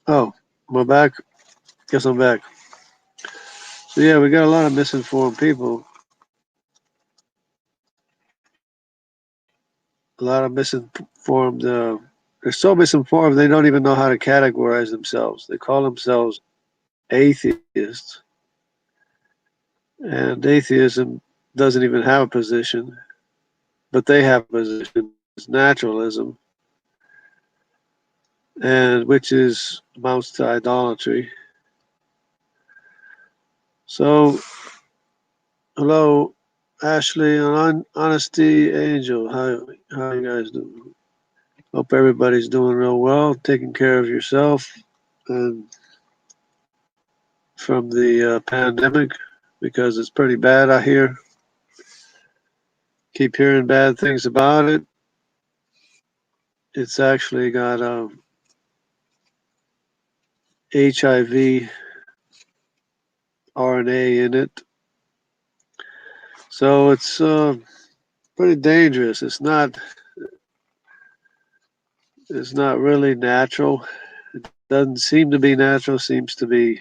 Oh, am I back? Guess I'm back. So yeah, we got a lot of misinformed people. A lot of misinformed. They're so misinformed they don't even know how to categorize themselves. They call themselves atheists, and atheism doesn't even have a position, but they have a position. It's naturalism, and which is amounts to idolatry. So, hello, Ashley, and Honesty Angel. How you guys doing? Hope everybody's doing real well, taking care of yourself, and from the pandemic because it's pretty bad out here. Keep hearing bad things about it. It's actually got HIV RNA in it, so it's pretty dangerous. It's not really natural. It doesn't seem to be natural. Seems to be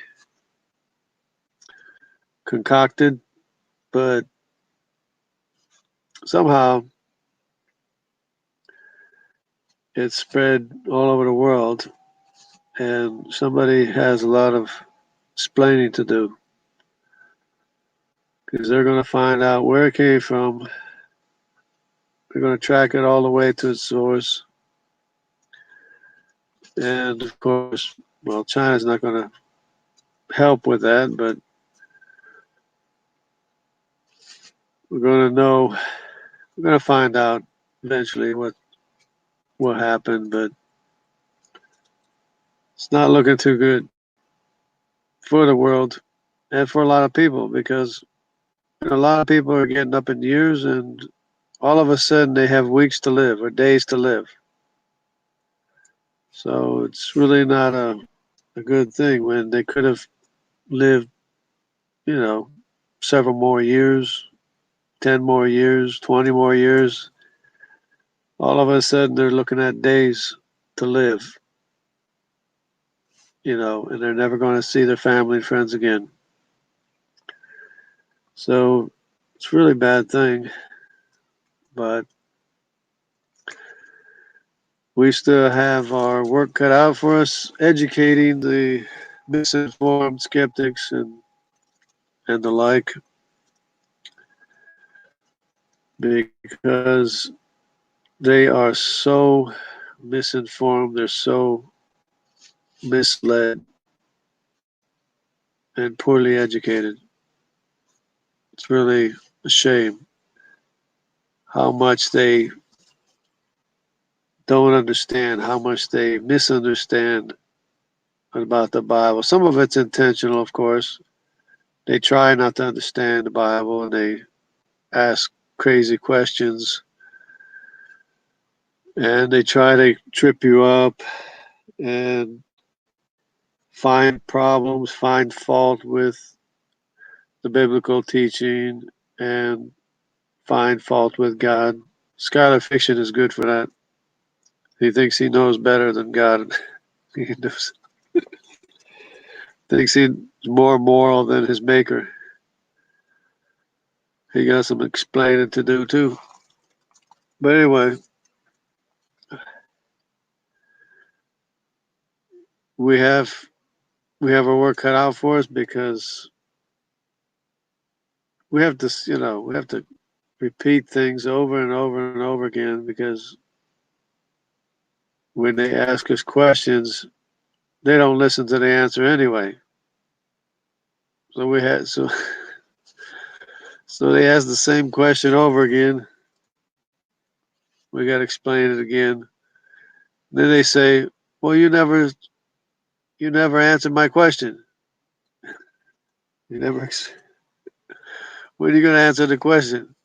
concocted, but somehow it's spread all over the world, and somebody has a lot of explaining to do because they're going to find out where it came from. They're going to track it all the way to its source. And of course, well, China's not going to help with that, but we're going to know, we're going to find out eventually what happened, but it's not looking too good for the world and for a lot of people because a lot of people are getting up in years and all of a sudden they have weeks to live or days to live. So it's really not a good thing when they could have lived, you know, several more years, 10 more years, 20 more years. All of a sudden they're looking at days to live, and they're never going to see their family and friends again. So it's a really bad thing, but we still have our work cut out for us educating the misinformed skeptics and the like because they are so misinformed, they're so misled and poorly educated. It's really a shame how much they don't understand, how much they misunderstand about the Bible. Some of it's intentional, of course. They try not to understand the Bible and they ask crazy questions and they try to trip you up and find problems, find fault with the biblical teaching, and find fault with God. Scholar fiction is good for that. He thinks he knows better than God. He thinks he's more moral than his maker. He got some explaining to do too. But anyway, we have our work cut out for us because we have to repeat things over and over and over again because when they ask us questions, they don't listen to the answer anyway. So we had so they ask the same question over again. We got to explain it again. Then they say, "Well, you never answered my question. You never. When are you going to answer the question?"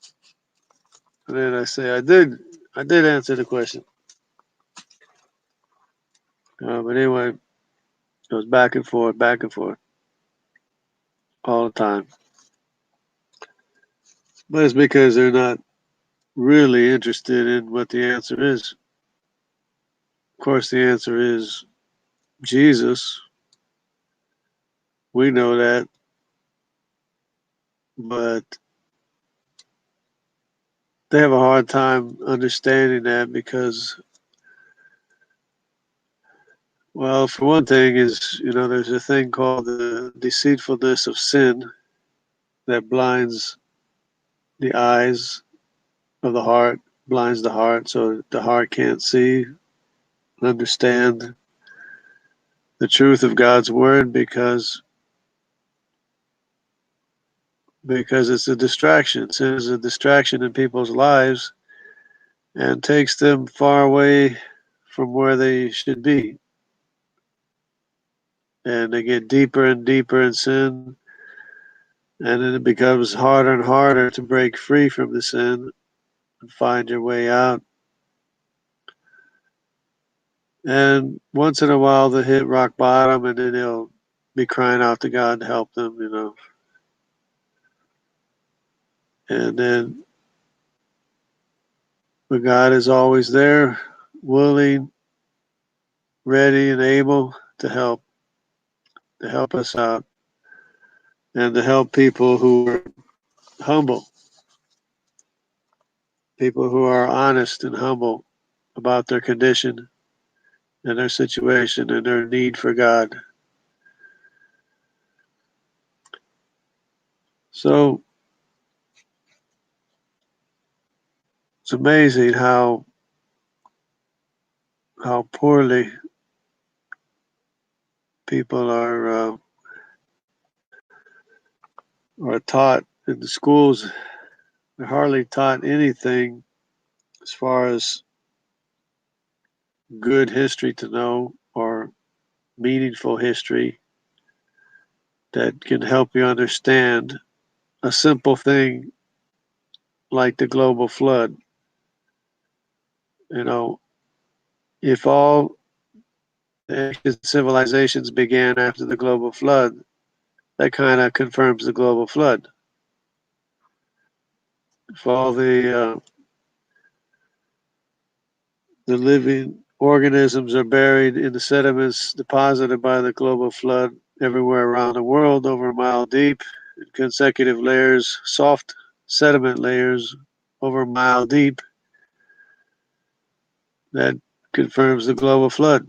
And then I say, I did answer the question." But anyway, it goes back and forth all the time. But it's because they're not really interested in what the answer is. Of course, the answer is Jesus. We know that, but they have a hard time understanding that because, well, for one thing, there's a thing called the deceitfulness of sin that blinds the eyes of the heart, blinds the heart, so the heart can't see, understand the truth of God's word because it's a distraction. Sin is a distraction in people's lives and takes them far away from where they should be. And they get deeper and deeper in sin, and then it becomes harder and harder to break free from the sin and find your way out. And once in a while they'll hit rock bottom, and then they'll be crying out to God to help them. And then, but God is always there, willing, ready, and able to help us out, and to help people who are humble, people who are honest and humble about their condition and their situation and their need for God. So it's amazing how poorly people are taught in the schools. They're hardly taught anything as far as good history to know or meaningful history that can help you understand a simple thing like the global flood. You know, if all ancient civilizations began after the global flood, that kind of confirms the global flood. If all the living organisms are buried in the sediments deposited by the global flood everywhere around the world over a mile deep in consecutive layers, soft sediment layers over a mile deep, that confirms the global flood.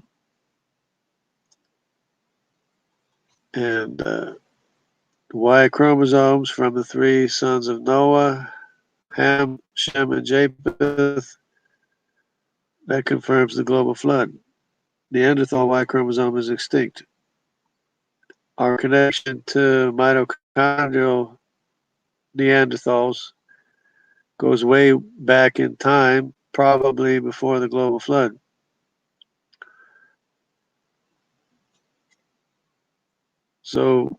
And Y chromosomes from the three sons of Noah, Ham, Shem, and Japheth, that confirms the global flood. Neanderthal Y chromosome is extinct. Our connection to mitochondrial Neanderthals goes way back in time, probably before the global flood. So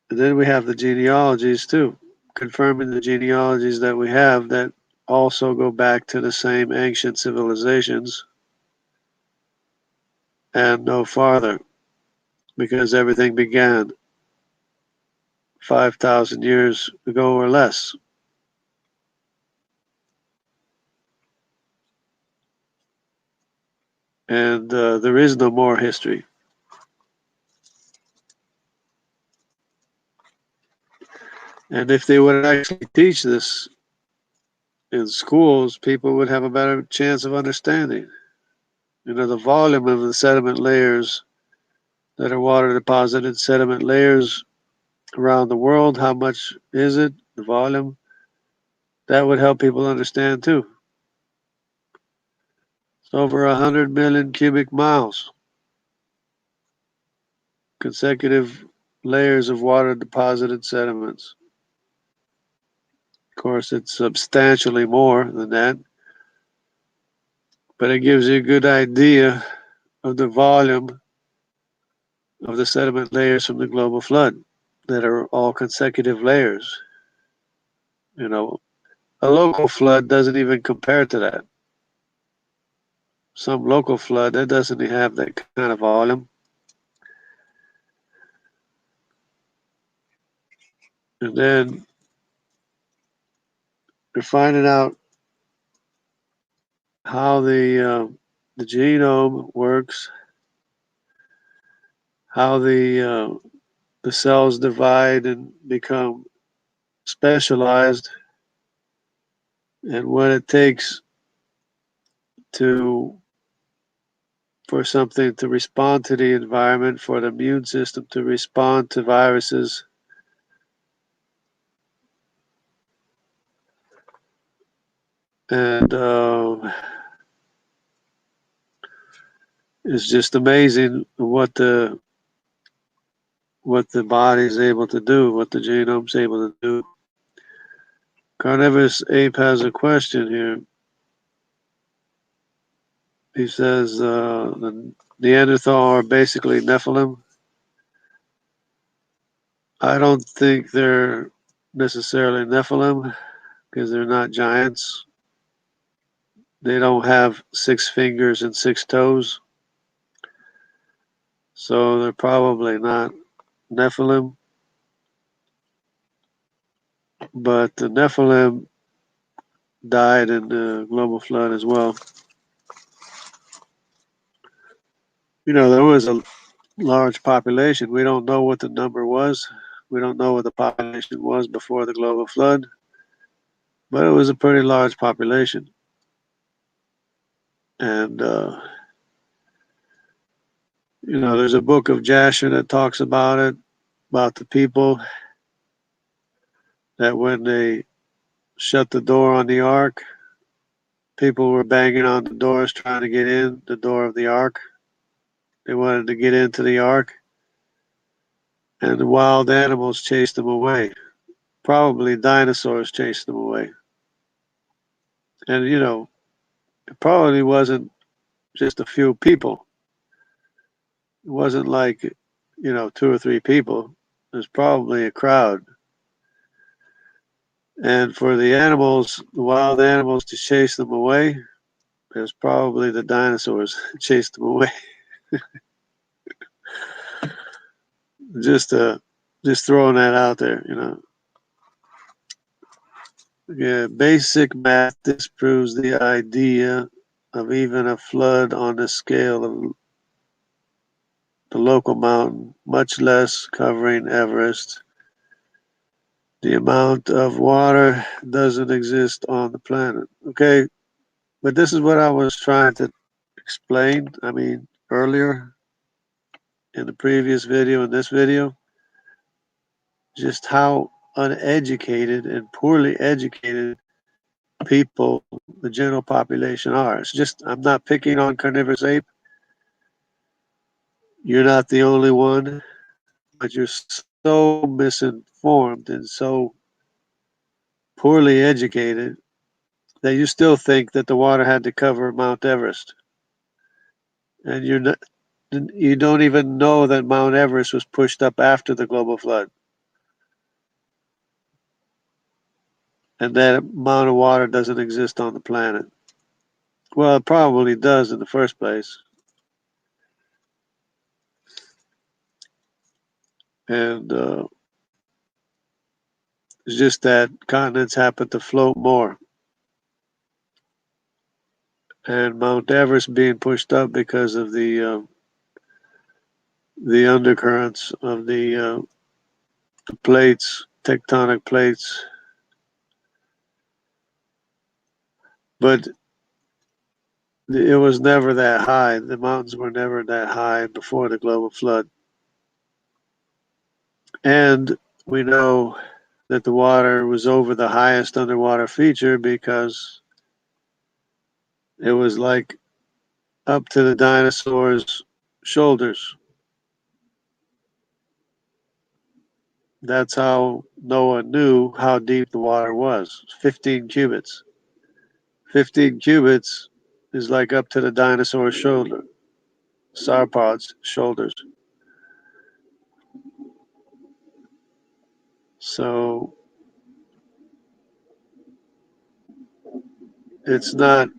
then we have the genealogies too, confirming the genealogies that we have that also go back to the same ancient civilizations and no farther, because everything began 5,000 years ago or less. and there is no more history. And if they would actually teach this in schools, people would have a better chance of understanding. The volume of the sediment layers that are water deposited sediment layers around the world, how much is it, the volume, that would help people understand too. It's over 100 million cubic miles, consecutive layers of water deposited sediments. Of course, it's substantially more than that, but it gives you a good idea of the volume of the sediment layers from the global flood that are all consecutive layers. You know, a local flood doesn't even compare to that. Some local flood that doesn't have that kind of volume. And then we're finding out how the genome works, how the cells divide and become specialized, and what it takes to for something to respond to the environment, for the immune system to respond to viruses. And it's just amazing what the body is able to do, what the genome is able to do. Carnivorous ape has a question here. He says the Neanderthal are basically Nephilim. I don't think they're necessarily Nephilim because they're not giants. They don't have 6 fingers and 6 toes. So they're probably not Nephilim. But the Nephilim died in the global flood as well. There was a large population. We don't know what the number was. We don't know what the population was before the global flood, but it was a pretty large population. And, there's a book of Jasher that talks about it, about the people that when they shut the door on the ark, people were banging on the doors trying to get in the door of the ark. They wanted to get into the ark, and the wild animals chased them away. Probably dinosaurs chased them away. And, it probably wasn't just a few people. It wasn't like, 2 or 3 people. It was probably a crowd. And for the animals, the wild animals, to chase them away, it was probably the dinosaurs chased them away. just just throwing that out there. Yeah, basic math disproves the idea of even a flood on the scale of the local mountain, much less covering Everest. The amount of water doesn't exist on the planet. Okay, but this is what I was trying to explain. I mean, earlier in the previous video and this video, just how uneducated and poorly educated people the general population are. It's just, I'm not picking on carnivorous ape. You're not the only one, but you're so misinformed and so poorly educated that you still think that the water had to cover Mount Everest. And you don't even know that Mount Everest was pushed up after the global flood. And that amount of water doesn't exist on the planet. Well, it probably does in the first place. And it's just that continents happen to float more. and Mount Everest being pushed up because of the undercurrents of the plates, tectonic plates. But it was never that high. The mountains were never that high before the global flood. And we know that the water was over the highest underwater feature because it was like up to the dinosaurs' shoulders. That's how Noah knew how deep the water was. 15 cubits. 15 cubits is like up to the dinosaur's shoulder, sauropod's shoulders. So it's not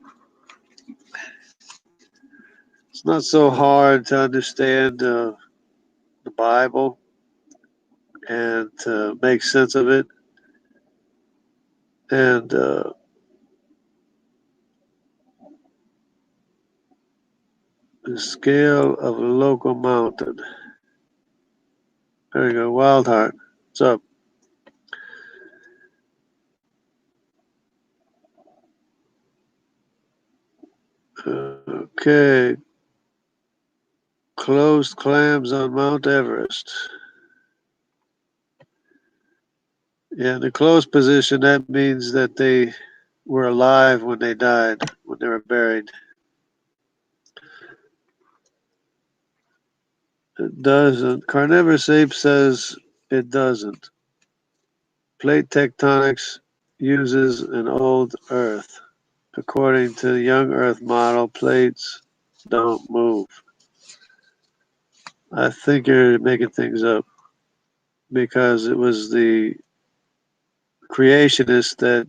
it's not so hard to understand the Bible and to make sense of it. And the scale of a local mountain. There you go, Wild Heart. What's up? Okay. Closed clams on Mount Everest. Yeah, in the closed position, that means that they were alive when they died, when they were buried. It doesn't. Carnivorous ape says it doesn't. Plate tectonics uses an old Earth. According to the young Earth model, plates don't move. I think you're making things up because it was the creationists that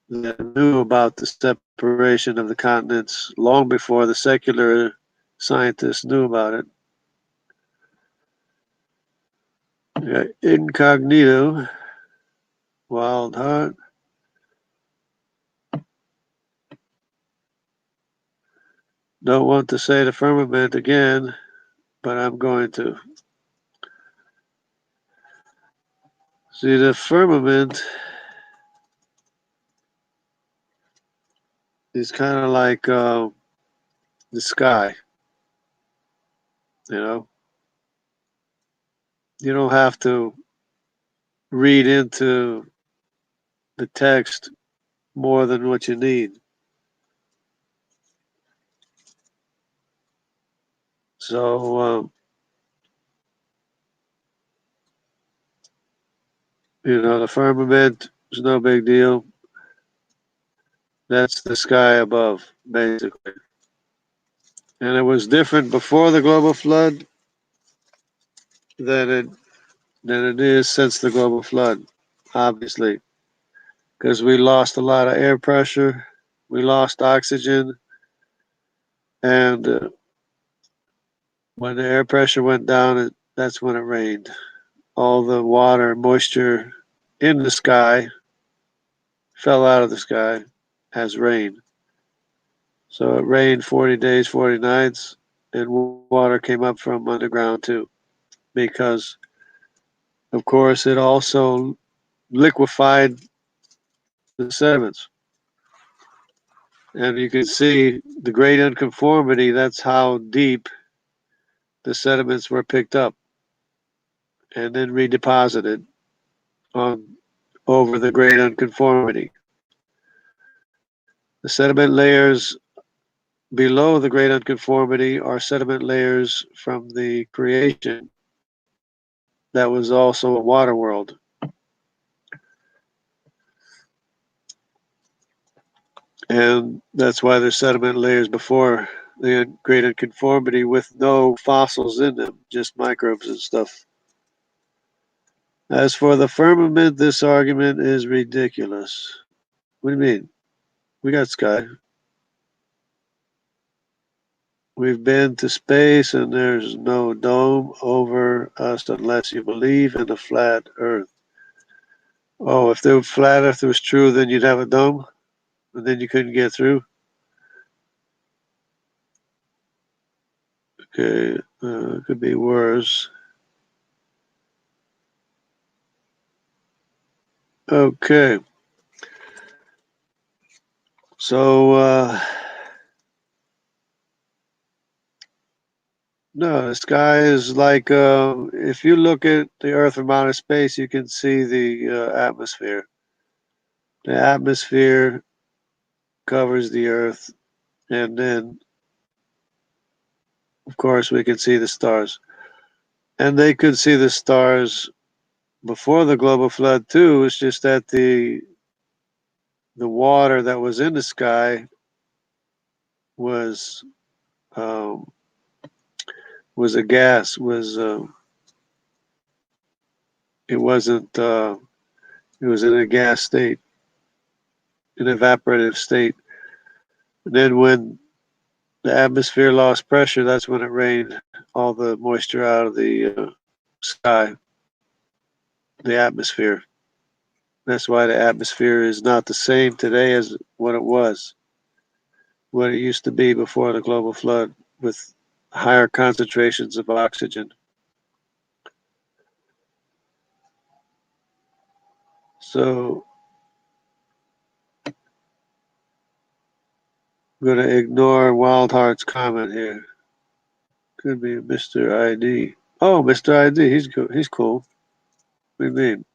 knew about the separation of the continents long before the secular scientists knew about it. Yeah, incognito, Wild Heart. Don't want to say the firmament again, but I'm going to. See, the firmament is kind of like the sky, you know? You don't have to read into the text more than what you need. So, the firmament is no big deal. That's the sky above, basically. And it was different before the global flood than it is since the global flood, obviously, because we lost a lot of air pressure, we lost oxygen, and when the air pressure went down, that's when it rained. All the water, moisture in the sky fell out of the sky as rain. So it rained 40 days, 40 nights, and water came up from underground too, because, of course, it also liquefied the sediments. And you can see the great unconformity, that's how deep the sediments were picked up and then redeposited on over the great unconformity. The sediment layers below the great unconformity are sediment layers from the creation that was also a water world. And that's why there's sediment layers before the great unconformity with no fossils in them, just microbes and stuff. As for the firmament, this argument is ridiculous. What do you mean? We got sky. We've been to space and there's no dome over us unless you believe in a flat earth. Oh, if the flat earth was true, then you'd have a dome and then you couldn't get through? Okay, could be worse. Okay, so no, the sky is like if you look at the Earth from outer space, you can see the atmosphere. The atmosphere covers the Earth, and then, of course, we can see the stars. And they could see the stars before the global flood too. It's just that the water that was in the sky was um, was a gas. Was it wasn't? It was in a gas state, an evaporative state. And then when the atmosphere lost pressure, that's when it rained all the moisture out of the sky, the atmosphere. That's why the atmosphere is not the same today as what it was, what it used to be before the global flood, with higher concentrations of oxygen. So I'm going to ignore Wildheart's comment here. Could be Mr. ID. Oh, Mr. ID, he's cool. He's cool. What do you mean?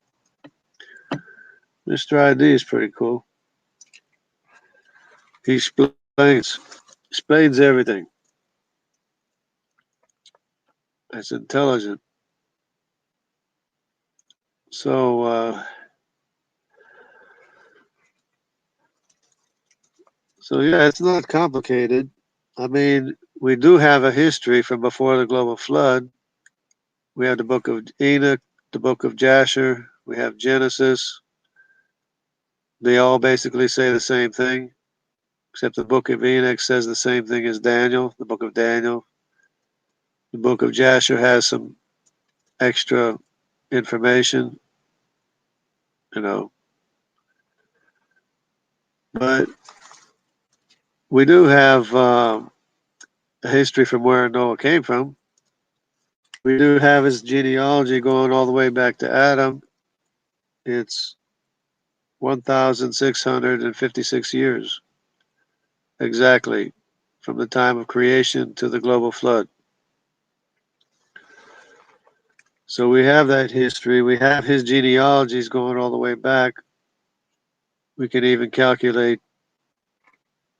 Mr. ID is pretty cool. He explains everything. It's intelligent. So, yeah, it's not complicated. I mean, we do have a history from before the global flood. We have the book of Enoch, the book of Jasher, we have Genesis. They all basically say the same thing, except the book of Enoch says the same thing as Daniel, the book of Daniel. The book of Jasher has some extra information, you know. But we do have a history from where Noah came from. We do have his genealogy going all the way back to Adam. It's 1,656 years exactly from the time of creation to the global flood. So we have that history. We have his genealogies going all the way back. We can even calculate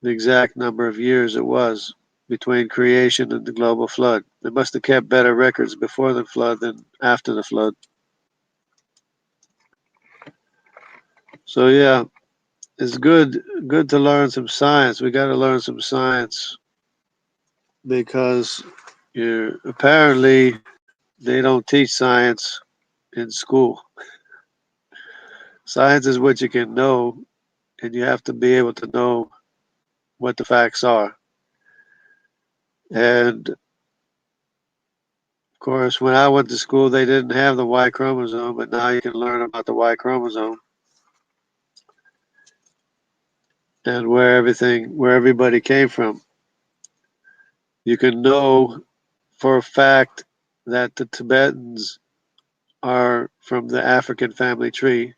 the exact number of years it was between creation and the global flood. They must have kept better records before the flood than after the flood. So yeah, it's good to learn some science. We got to learn some science because apparently they don't teach science in school. Science is what you can know, and you have to be able to know what the facts are. And of course, when I went to school, they didn't have the Y chromosome, but now you can learn about the Y chromosome and where everybody came from. You can know for a fact that the Tibetans are from the African family tree.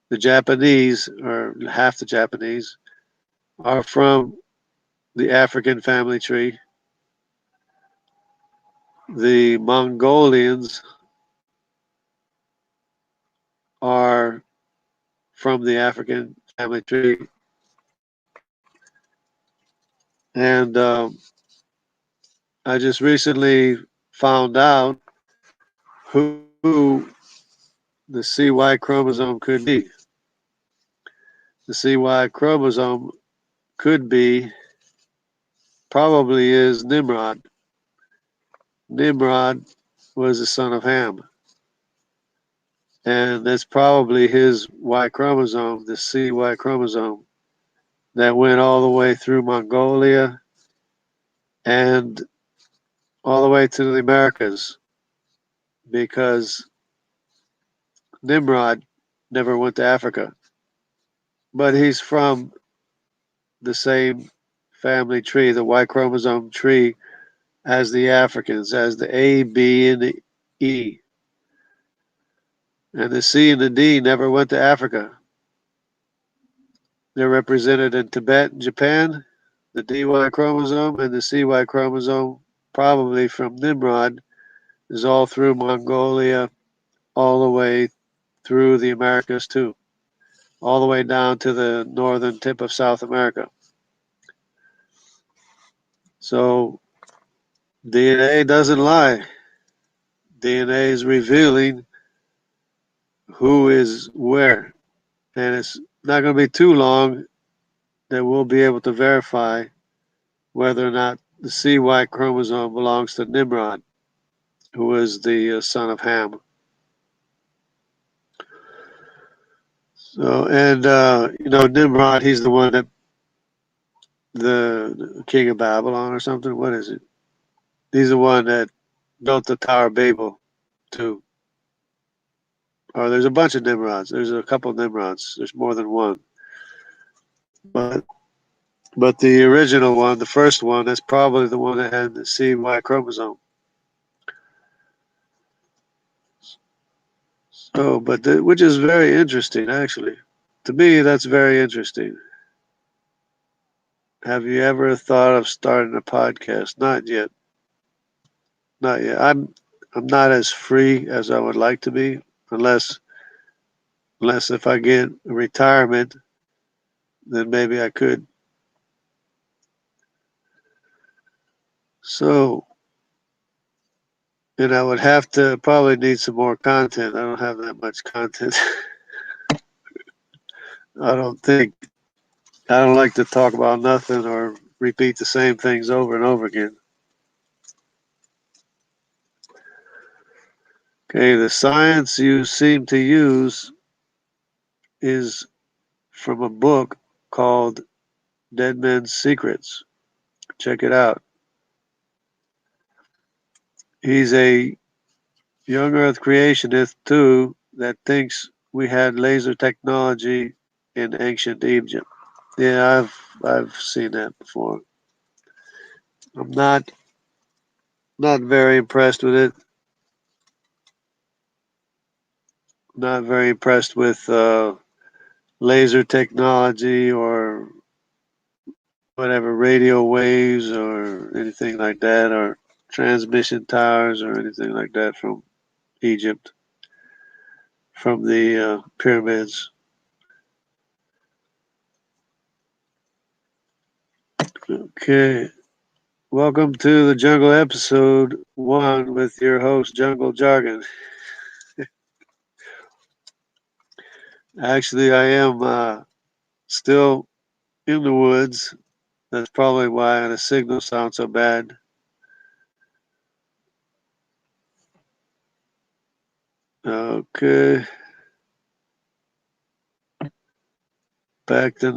The Japanese, or half the Japanese, are from the African family tree. The Mongolians are from the African family tree. And I just recently found out who the CY chromosome could be. The CY chromosome could be, probably is Nimrod. Nimrod was the son of Ham. And that's probably his Y chromosome, the CY chromosome, that went all the way through Mongolia and all the way to the Americas, because Nimrod never went to Africa. But he's from the same family tree, the Y chromosome tree as the Africans, as the A, B, and the E. And the C and the D never went to Africa. They're represented in Tibet and Japan, the DY chromosome and the CY chromosome, probably from Nimrod, is all through Mongolia, all the way through the Americas too, all the way down to the northern tip of South America. So DNA doesn't lie. DNA is revealing who is where. And it's not going to be too long that we'll be able to verify whether or not the CY chromosome belongs to Nimrod, who is the son of Ham. So, and Nimrod, he's the one that the king of Babylon or something. What is it? He's the one that built the Tower of Babel too. Or there's a bunch of Nimrods. There's a couple of Nimrods. There's more than one. But the original one, the first one, that's probably the one that had the CY chromosome. So, which is very interesting, actually. To me, that's very interesting. Have you ever thought of starting a podcast? Not yet. Not yet. I'm not as free as I would like to be, unless if I get a retirement, then maybe I could. So, and I would have to probably need some more content. I don't have that much content. I don't think. I don't like to talk about nothing or repeat the same things over and over again. Okay, the science you seem to use is from a book called Dead Men's Secrets. Check it out. He's a young Earth creationist too that thinks we had laser technology in ancient Egypt. Yeah, I've seen that before. I'm not very impressed with it. Not very impressed with laser technology or whatever radio waves or anything like that, or transmission towers or anything like that from Egypt, from the pyramids. Okay. Welcome to the Jungle episode 1 with your host, Jungle Jargon. Actually, I am still in the woods. That's probably why the signal sounds so bad. Okay. Back to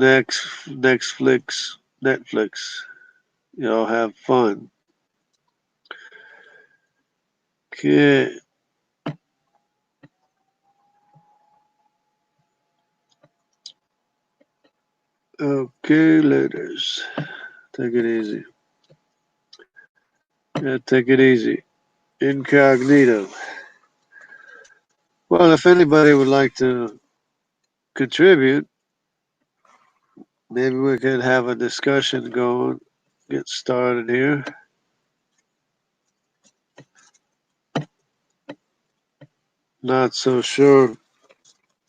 Netflix. Y'all have fun. Okay. Okay, ladies. Take it easy. Yeah, take it easy. Incognito. Well, if anybody would like to contribute, maybe we could have a discussion going, get started here. Not so sure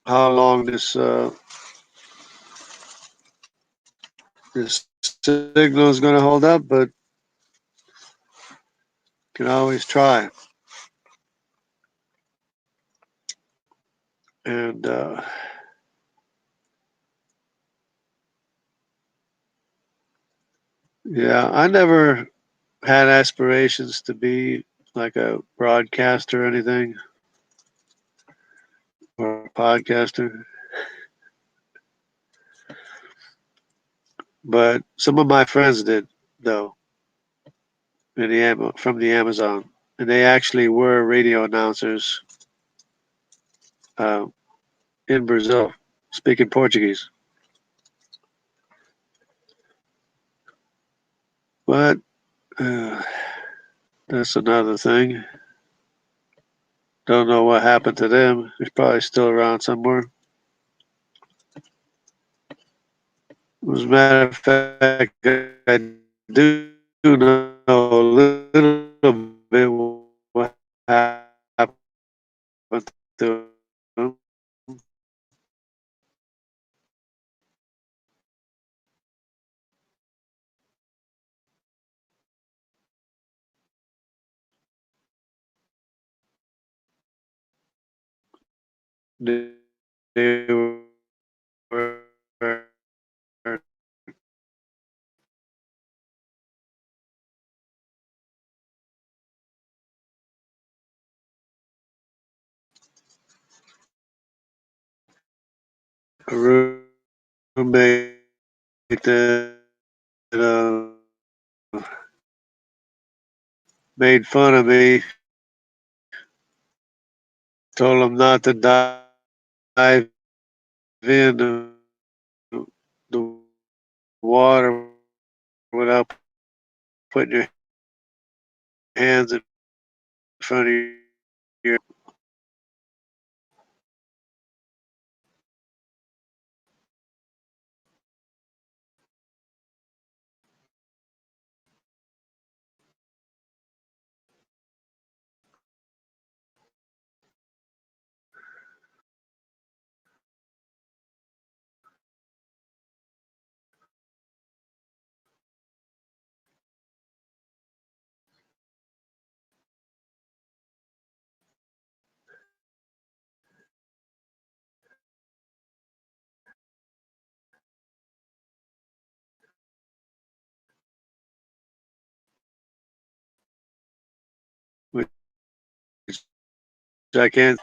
how long this signal is going to hold up, but can always try. And yeah, I never had aspirations to be like a broadcaster or anything, or a podcaster. But some of my friends did, though, from the Amazon, and they actually were radio announcers uh, in Brazil, speaking Portuguese. But That's another thing. Don't know what happened to them. He's probably still around somewhere. As a matter of fact, I do know a little bit what happened to him. They were a roommate that made fun of me, told him not to dive in the water without putting your hands in front of your. Which I can't.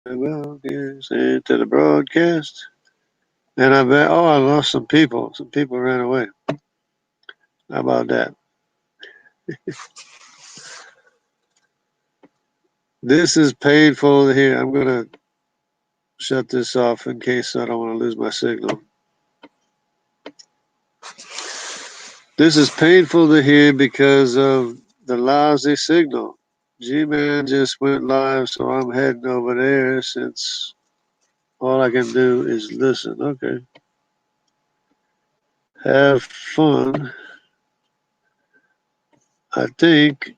Well, yes, into the broadcast. And I bet, oh, I lost some people. Some people ran away. How about that? This is painful to hear. I'm going to shut this off in case I don't want to lose my signal. This is painful to hear because of the lousy signal. G-Man just went live, so I'm heading over there since all I can do is listen. Okay. Have fun. I think,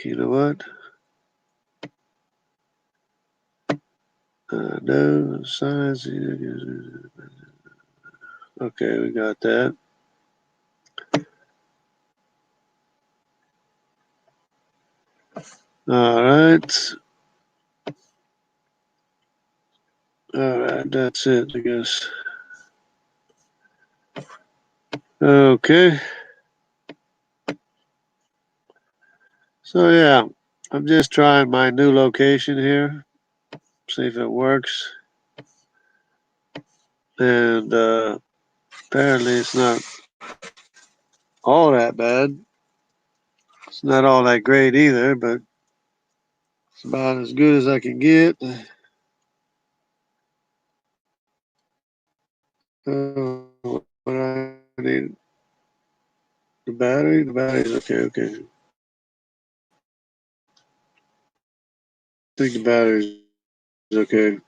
you know what? No, science. Okay, we got that. All right. All right, that's it, I guess. Okay. So, yeah, I'm just trying my new location here, see if it works. And apparently, it's not all that bad. It's not all that great either, but it's about as good as I can get. What I need, the battery. The battery's okay. Okay, I think the battery's okay.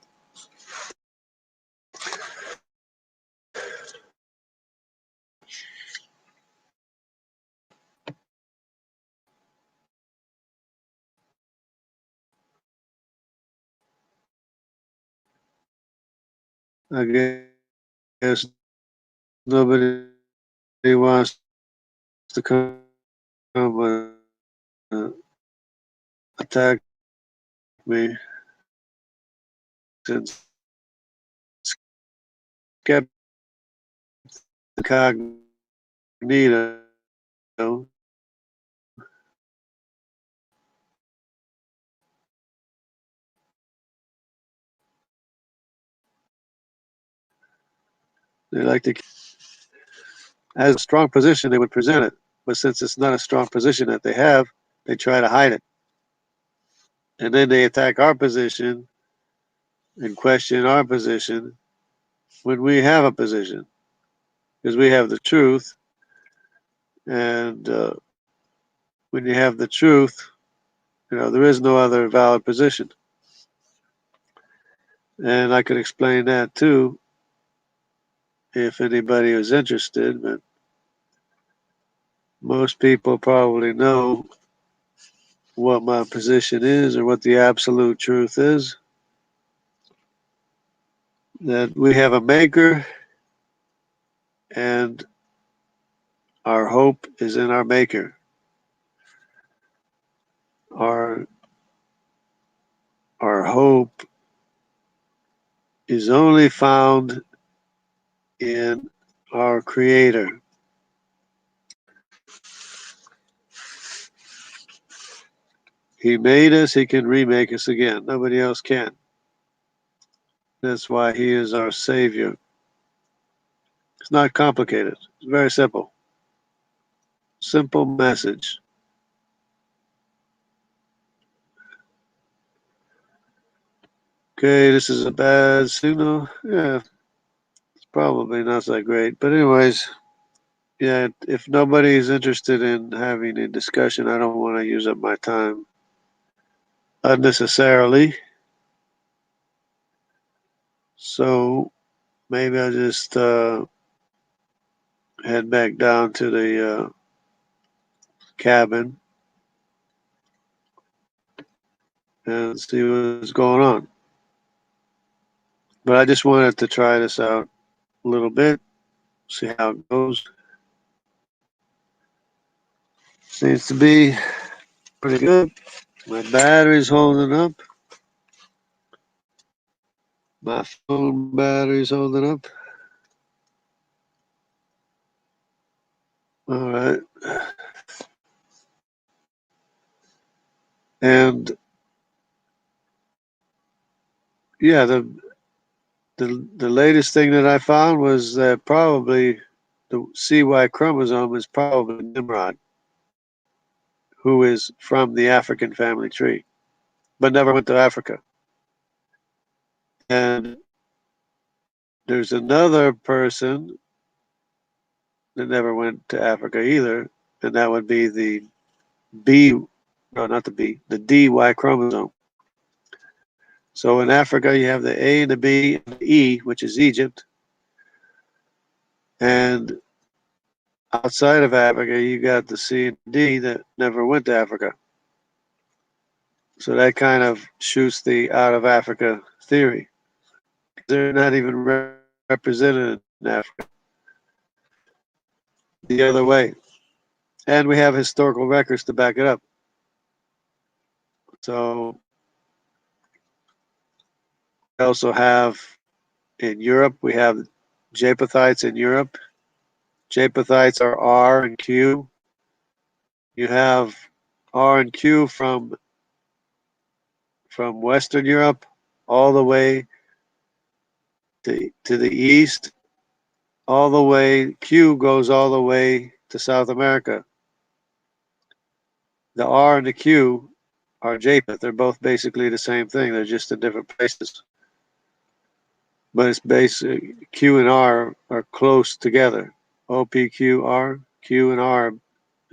I guess nobody wants to come attack me since skeptics incognito. They like to, as a strong position, they would present it. But since it's not a strong position that they have, they try to hide it. And then they attack our position and question our position when we have a position. Because we have the truth. And when you have the truth, there is no other valid position. And I could explain that too if anybody is interested. But most people probably know what my position is or what the absolute truth is. That we have a maker and our hope is in our maker. Our our hope is only found in our creator. He made us, he can remake us again. Nobody else can. That's why he is our savior. It's not complicated. It's very simple. Simple message. Okay, this is a bad signal. Yeah, it's probably not that great. But anyways, yeah, if nobody's interested in having a discussion, I don't want to use up my time unnecessarily. So maybe I'll just head back down to the cabin and see what's going on. But I just wanted to try this out a little bit, see how it goes. Seems to be pretty good. My battery's holding up. My phone battery's holding up. All right. And yeah, the latest thing that I found was that probably the CY chromosome is probably Nimrod, who is from the African family tree, but never went to Africa. And there's another person that never went to Africa either, and that would be the B, no, not the B, the D Y chromosome. So in Africa, you have the A and the B and the E, which is Egypt, and outside of Africa, you got the C and D that never went to Africa. So that kind of shoots the out of Africa theory. They're not even represented in Africa. The other way. And we have historical records to back it up. So we also have in Europe, we have Japhethites in Europe. Japhethites are R and Q. You have R and Q from Western Europe all the way to the east, all the way, Q goes all the way to South America. The R and the Q are Japheth. They're both basically the same thing. They're just in different places. But it's basic. Q and R are close together. OPQR, Q and R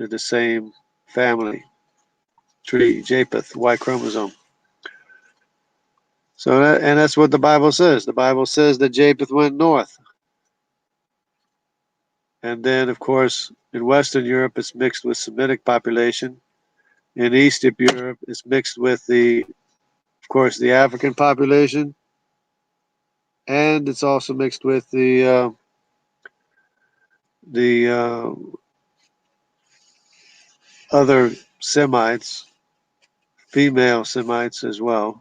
are the same family tree, Japheth, Y chromosome. So and that's what the Bible says. The Bible says that Japheth went north. And then, of course, in Western Europe, it's mixed with Semitic population. In Eastern Europe, it's mixed with of course, the African population, and it's also mixed with the other Semites, female Semites as well.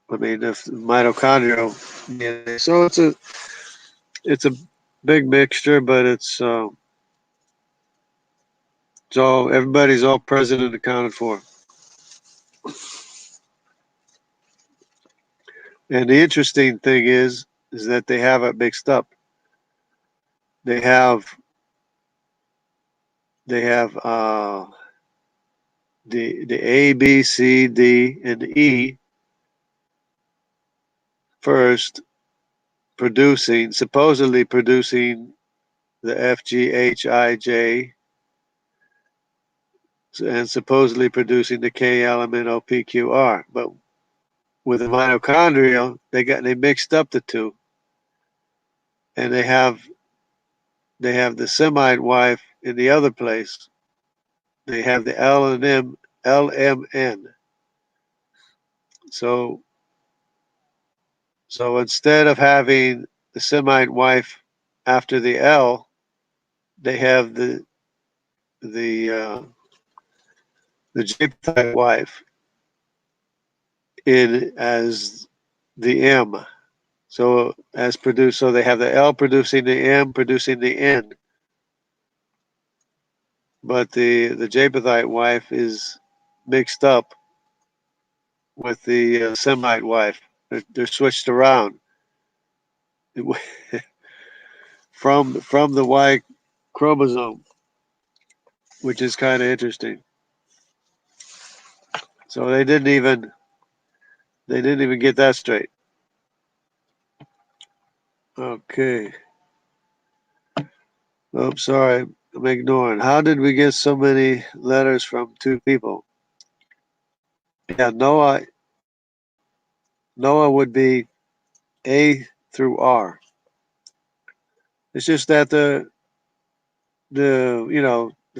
I mean, the mitochondrial DNA. So it's a big mixture, but it's all everybody's all present and accounted for. And the interesting thing is that they have it mixed up. They have the A, B, C, D, and E first supposedly producing the F, G, H, I, J, and supposedly producing the K element O, P, Q, R. But with the mitochondrial, they mixed up the two, and they have the Semite wife in the other place. They have the L and M, LMN. So instead of having the Semite wife after the L, they have the Japhethite wife in as the M. So so they have the L producing the M producing the N. But the Japhethite wife is mixed up with the Semite wife. They're switched around from the Y chromosome, which is kind of interesting. So they didn't even get that straight. Okay. Oh, sorry, I'm ignoring. How did we get so many letters from two people? Yeah, Noah would be A through R. It's just that the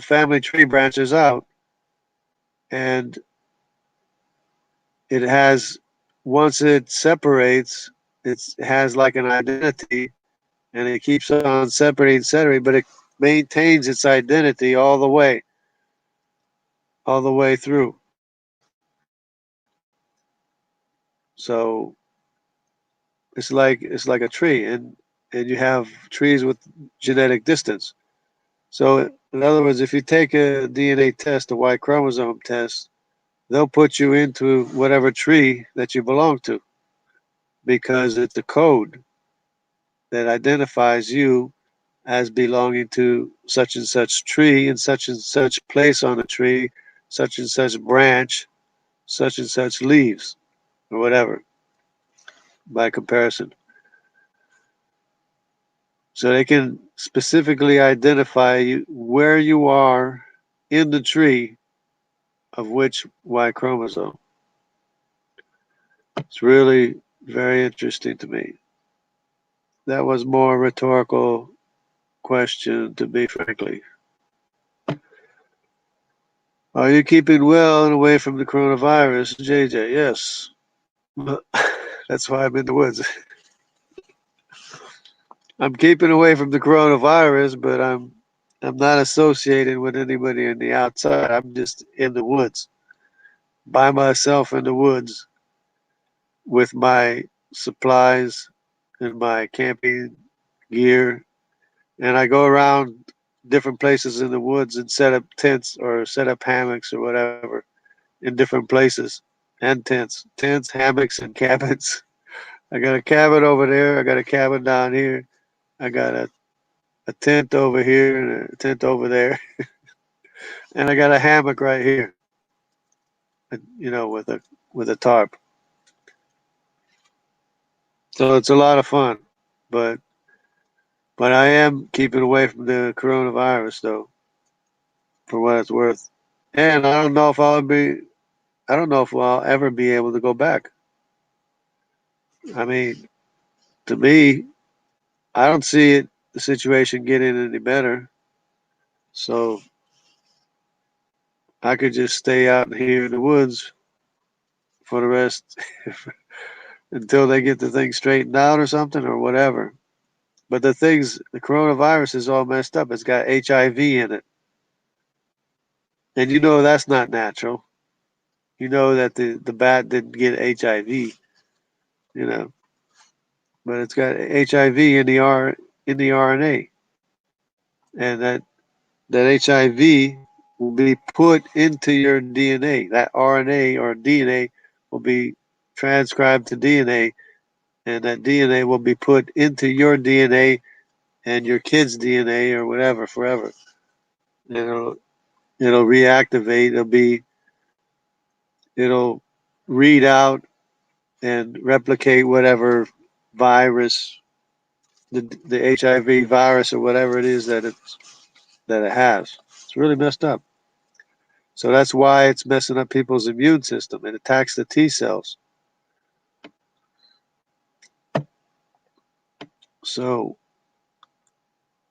family tree branches out, and it has once it separates, it has like an identity, and it keeps on separating, but it maintains its identity all the way through. So it's like a tree, and you have trees with genetic distance. So in other words, if you take a DNA test, a Y chromosome test, they'll put you into whatever tree that you belong to because it's a code that identifies you as belonging to such and such tree and such place on a tree, such and such branch, such and such leaves, or whatever, by comparison. So specifically identify where you are in the tree of which Y chromosome. It's really very interesting to me. That was more a rhetorical question, to be frankly. Are you keeping well and away from the coronavirus, JJ? Yes. That's why I'm in the woods. I'm keeping away from the coronavirus, but I'm not associated with anybody in the outside. I'm just in the woods, by myself in the woods, with my supplies and my camping gear, and I go around different places in the woods and set up tents or set up hammocks or whatever in different places, and tents, hammocks, and cabins. I got a cabin over there. I got a cabin down here. I got a tent over here and a tent over there, and I got a hammock right here. With a tarp. So it's a lot of fun, but but I am keeping away from the coronavirus though, for what it's worth. And I don't know if I'll ever be able to go back. I mean, to me, I don't see the situation getting any better. So I could just stay out here in the woods for the rest until they get the thing straightened out or something or whatever. But the coronavirus is all messed up. It's got HIV in it. And you know that's not natural. You know that the bat didn't get HIV, you know, but it's got HIV in the RNA. And that HIV will be put into your DNA. That RNA or DNA will be transcribed to DNA, and that DNA will be put into your DNA and your kid's DNA or whatever forever. And it'll reactivate. It'll read out and replicate whatever virus, the HIV virus or whatever it is that it has. It's really messed up. So that's why it's messing up people's immune system. It attacks the T cells. So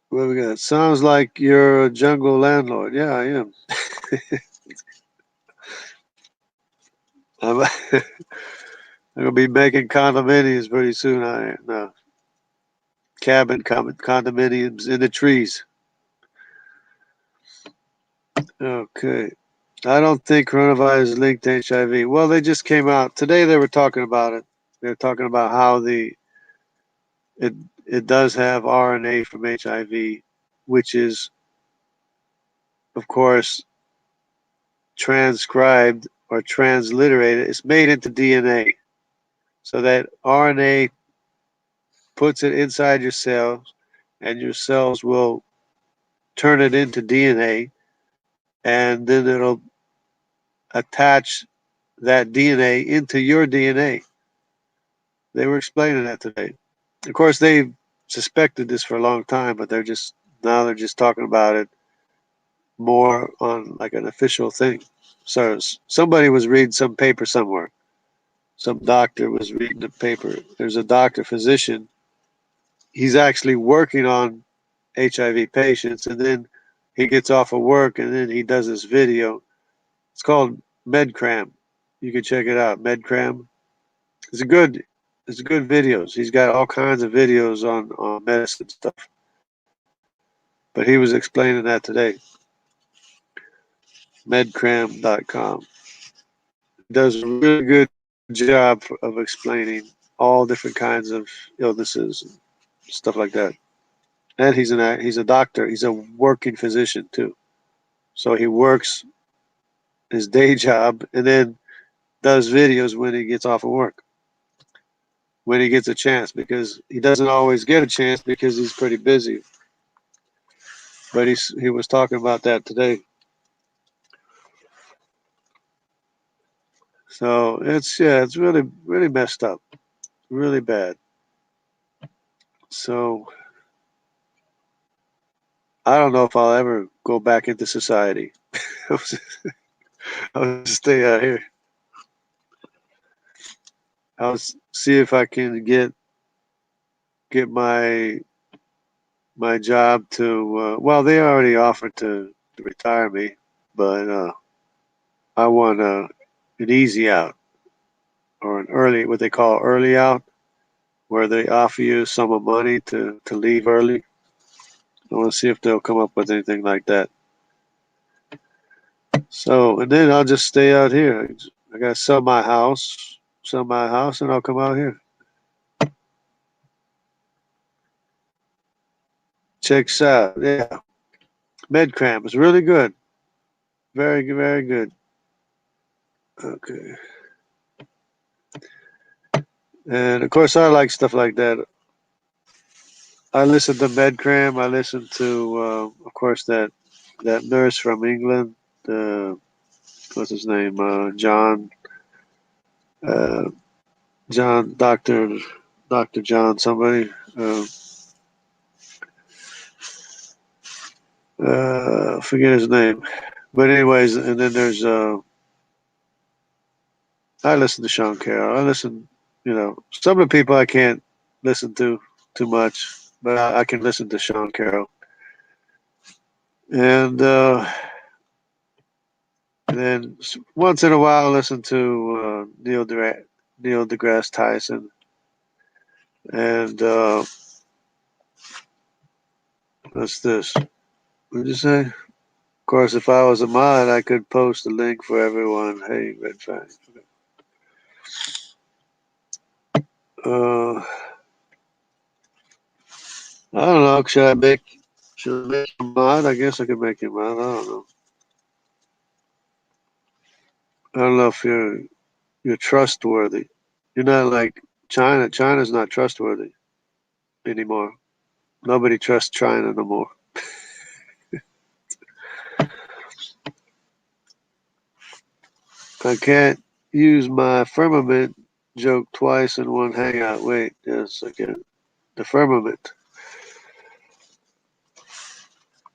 what we got? Sounds like you're a jungle landlord. Yeah, I am. I'm, I'm gonna be making condominiums pretty soon. I no condominiums in the trees. Okay. I don't think coronavirus is linked to HIV. Well, they just came out today. They were talking about it. They're talking about how it it does have RNA from HIV, which is of course transcribed or transliterated. It's made into DNA. So that RNA puts it inside your cells, and your cells will turn it into DNA, and then it'll attach that DNA into your DNA. They were explaining that today. Of course, they suspected this for a long time, but they're just talking about it more on like an official thing. So somebody was reading some paper somewhere. Some doctor was reading a paper. There's a doctor physician. He's actually working on HIV patients, and then he gets off of work, and then he does this video. It's called MedCram. You can check it out. MedCram. It's a good. It's good videos. He's got all kinds of videos on medicine stuff. But he was explaining that today. Medcram.com. Does a really good job of explaining all different kinds of illnesses and stuff like that. And he's a doctor. He's a working physician too. So he works his day job and then does videos when he gets off of work, when he gets a chance, because he doesn't always get a chance because he's pretty busy. But he was talking about that today. So it's really messed up, really bad. So I don't know if I'll ever go back into society. I'll stay out here. I'll see if I can get my job to. Well, they already offered to retire me, but I want an easy out or an early, what they call early out, where they offer you a sum of money to leave early. I want to see if they'll come up with anything like that. So, and then I'll just stay out here. I got to sell my house, and I'll come out here. Checks out. Yeah. Medcram is really good. Very, very good. Okay. And of course, I like stuff like that. I listen to Medcram. I listen to, of course, that nurse from England. What's his name? Uh, John, Doctor John, somebody. Forget his name. But anyways, and then there's I listen to Sean Carroll. I listen, some of the people I can't listen to too much, but I can listen to Sean Carroll. And then once in a while, I listen to Neil deGrasse Tyson. And what's this? What did you say? Of course, if I was a mod, I could post a link for everyone. Hey, Red Fang. I don't know. Should I make a mod? I guess I could make a mod. I don't know. I don't know if you're trustworthy. You're not like China. China's not trustworthy anymore. Nobody trusts China no more. I can't use my firmament joke twice in one hangout. Wait, yes, I can. The firmament.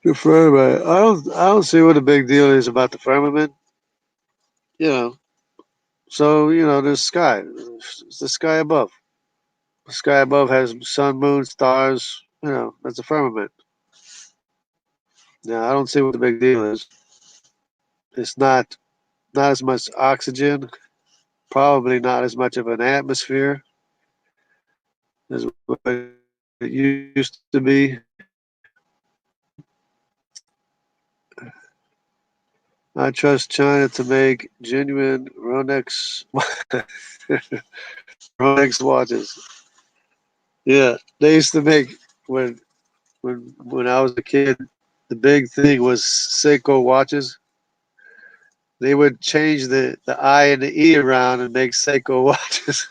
The firmament. I don't see what the big deal is about the firmament. You know. So, there's sky. It's the sky above. The sky above has sun, moon, stars. That's a firmament. Now, I don't see what the big deal is. It's not as much oxygen, probably not as much of an atmosphere as what it used to be. I trust China to make genuine Rolex Rolex watches. Yeah, they used to make when I was a kid. The big thing was Seiko watches. They would change the I and the E around and make Seiko watches.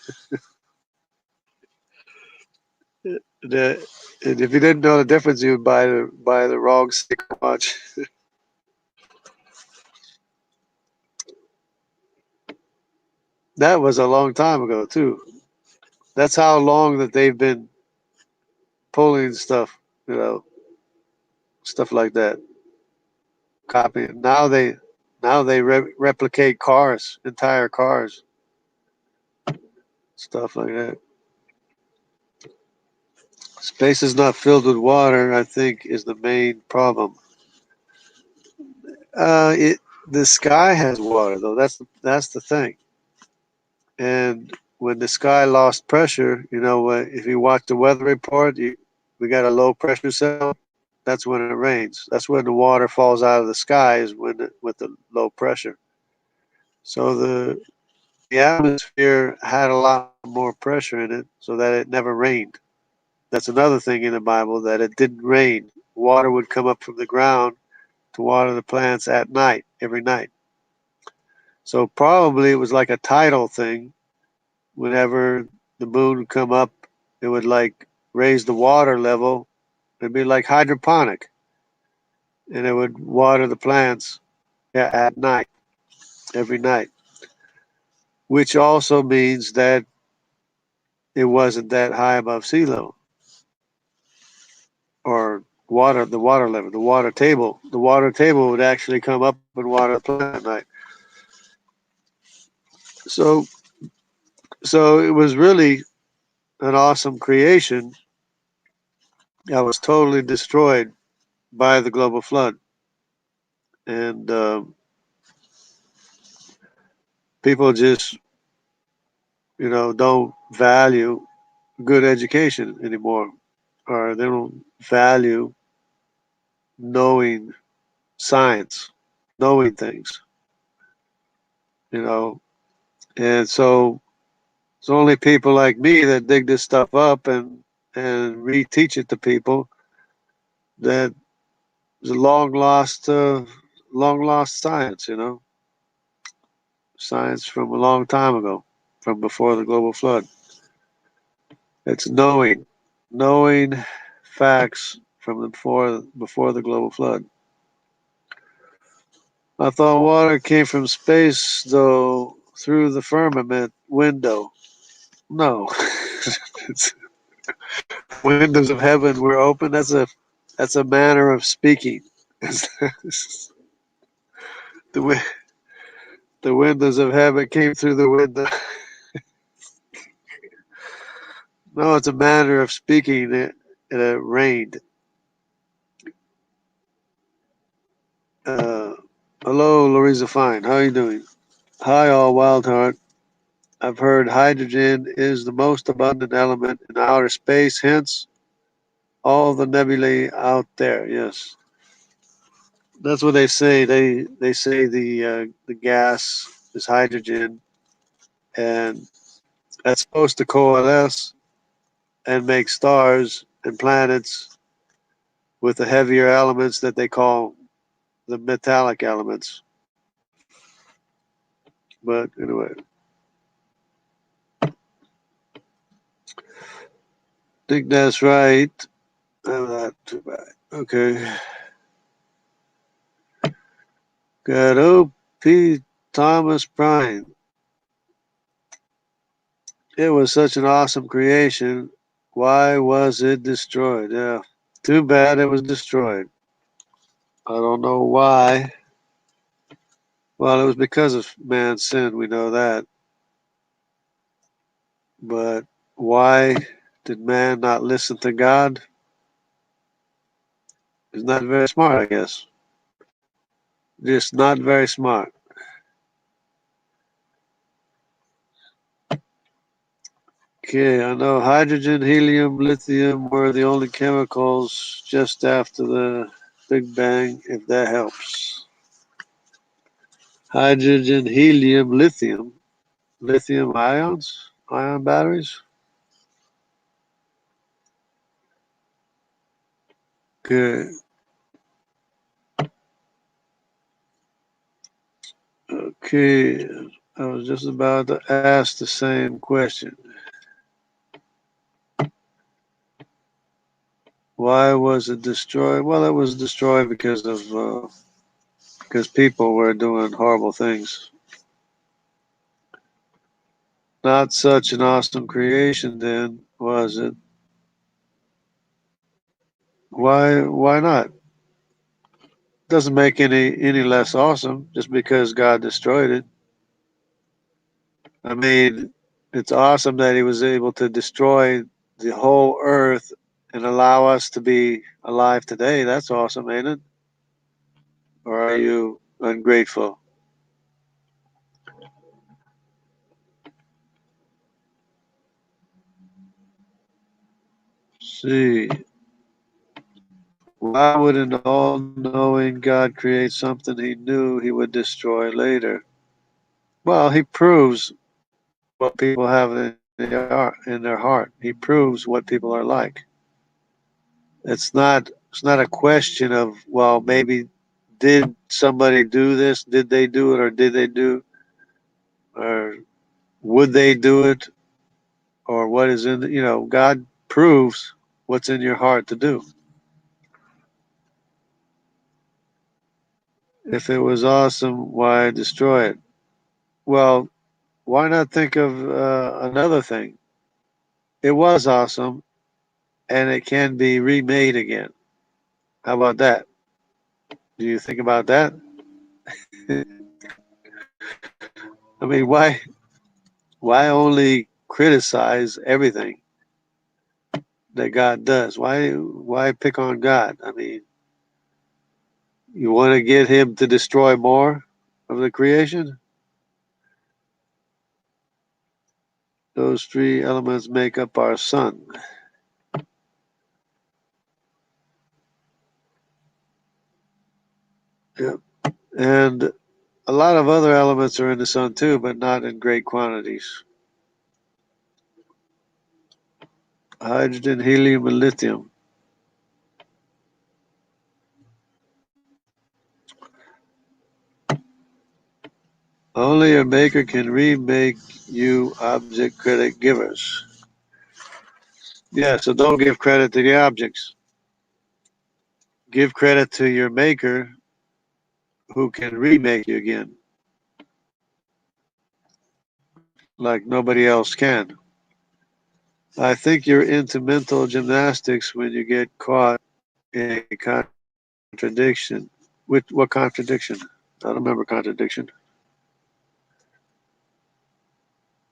the, and if you didn't know the difference, you would buy the wrong Seiko watch. That was a long time ago too. That's how long that they've been pulling stuff, you know, stuff like that, copying. Now they replicate cars, entire cars, stuff like that. Space is not filled with water. I think is the main problem. It the sky has water though. That's the thing. And when the sky lost pressure, if you watch the weather report, we got a low pressure cell. That's when it rains. That's when the water falls out of the sky is with the low pressure. So the atmosphere had a lot more pressure in it, so that it never rained. That's another thing in the Bible that it didn't rain. Water would come up from the ground to water the plants at night, every night. So probably it was like a tidal thing. Whenever the moon would come up, it would like raise the water level. It'd be like hydroponic, and it would water the plants, yeah, at night, every night. Which also means that it wasn't that high above sea level, or the water level, the water table would actually come up and water the plant at night. So, so it was really an awesome creation that was totally destroyed by the global flood, and people just don't value good education anymore, or they don't value knowing science, knowing things, you know. And so it's only people like me that dig this stuff up and reteach it to people that is a long lost science, science from a long time ago, from before the global flood. It's knowing facts from before the global flood. I thought water came from space, though, through the firmament window. No, it's, windows of heaven were open. That's a manner of speaking. the the windows of heaven came through the window. No, it's a manner of speaking. It rained. Uh, Hello, Louisa Fine. How are you doing? Hi, all wild heart. I've heard hydrogen is the most abundant element in outer space, hence all the nebulae out there. Yes, that's what they say. They say the gas is hydrogen, and that's supposed to coalesce and make stars and planets with the heavier elements that they call the metallic elements. But anyway, I think that's right. Not too bad. Okay. Got O.P. Thomas Bryan. It was such an awesome creation. Why was it destroyed? Yeah. Too bad it was destroyed. I don't know why. Well, it was because of man's sin. We know that. But why did man not listen to God? He's not very smart, I guess. Just not very smart. Okay, I know hydrogen, helium, lithium were the only chemicals just after the Big Bang, if that helps. Hydrogen, helium, lithium ion batteries. Good. Okay, I was just about to ask the same question. Why was it destroyed? Well, it was destroyed because people were doing horrible things. Not such an awesome creation, then, was it? Why not? Doesn't make any less awesome just because God destroyed it. I mean, it's awesome that He was able to destroy the whole earth and allow us to be alive today. That's awesome, ain't it? Or are you ungrateful? See, why would an all-knowing God create something He knew He would destroy later? Well, He proves what people have in their heart. He proves what people are like. It's not a question of, well, maybe did somebody do this? Did they do it, or did they do, or would they do it, or what is in God proves what's in your heart to do. If it was awesome, why destroy it? Well, why not think of another thing? It was awesome, and it can be remade again. How about that? Do you think about that? I mean, why only criticize everything that God does? Why pick on God? I mean, you want to get him to destroy more of the creation? Those three elements make up our sun. Yeah. And a lot of other elements are in the sun too, but not in great quantities. Hydrogen, helium, and lithium. Only your maker can remake you object credit givers. Yeah, so don't give credit to the objects. Give credit to your maker who can remake you again, like nobody else can. I think you're into mental gymnastics when you get caught in a contradiction. What contradiction? I don't remember contradiction.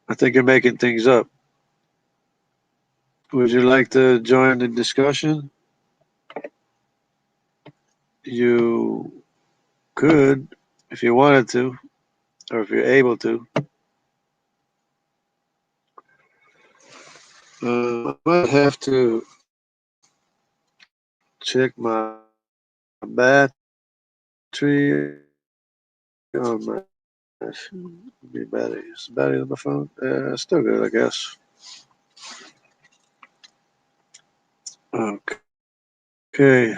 I think you're making things up. Would you like to join the discussion? You could, if you wanted to, or if you're able to. I might have to check my battery on my battery. Is the battery on my phone? Still good, I guess. Okay.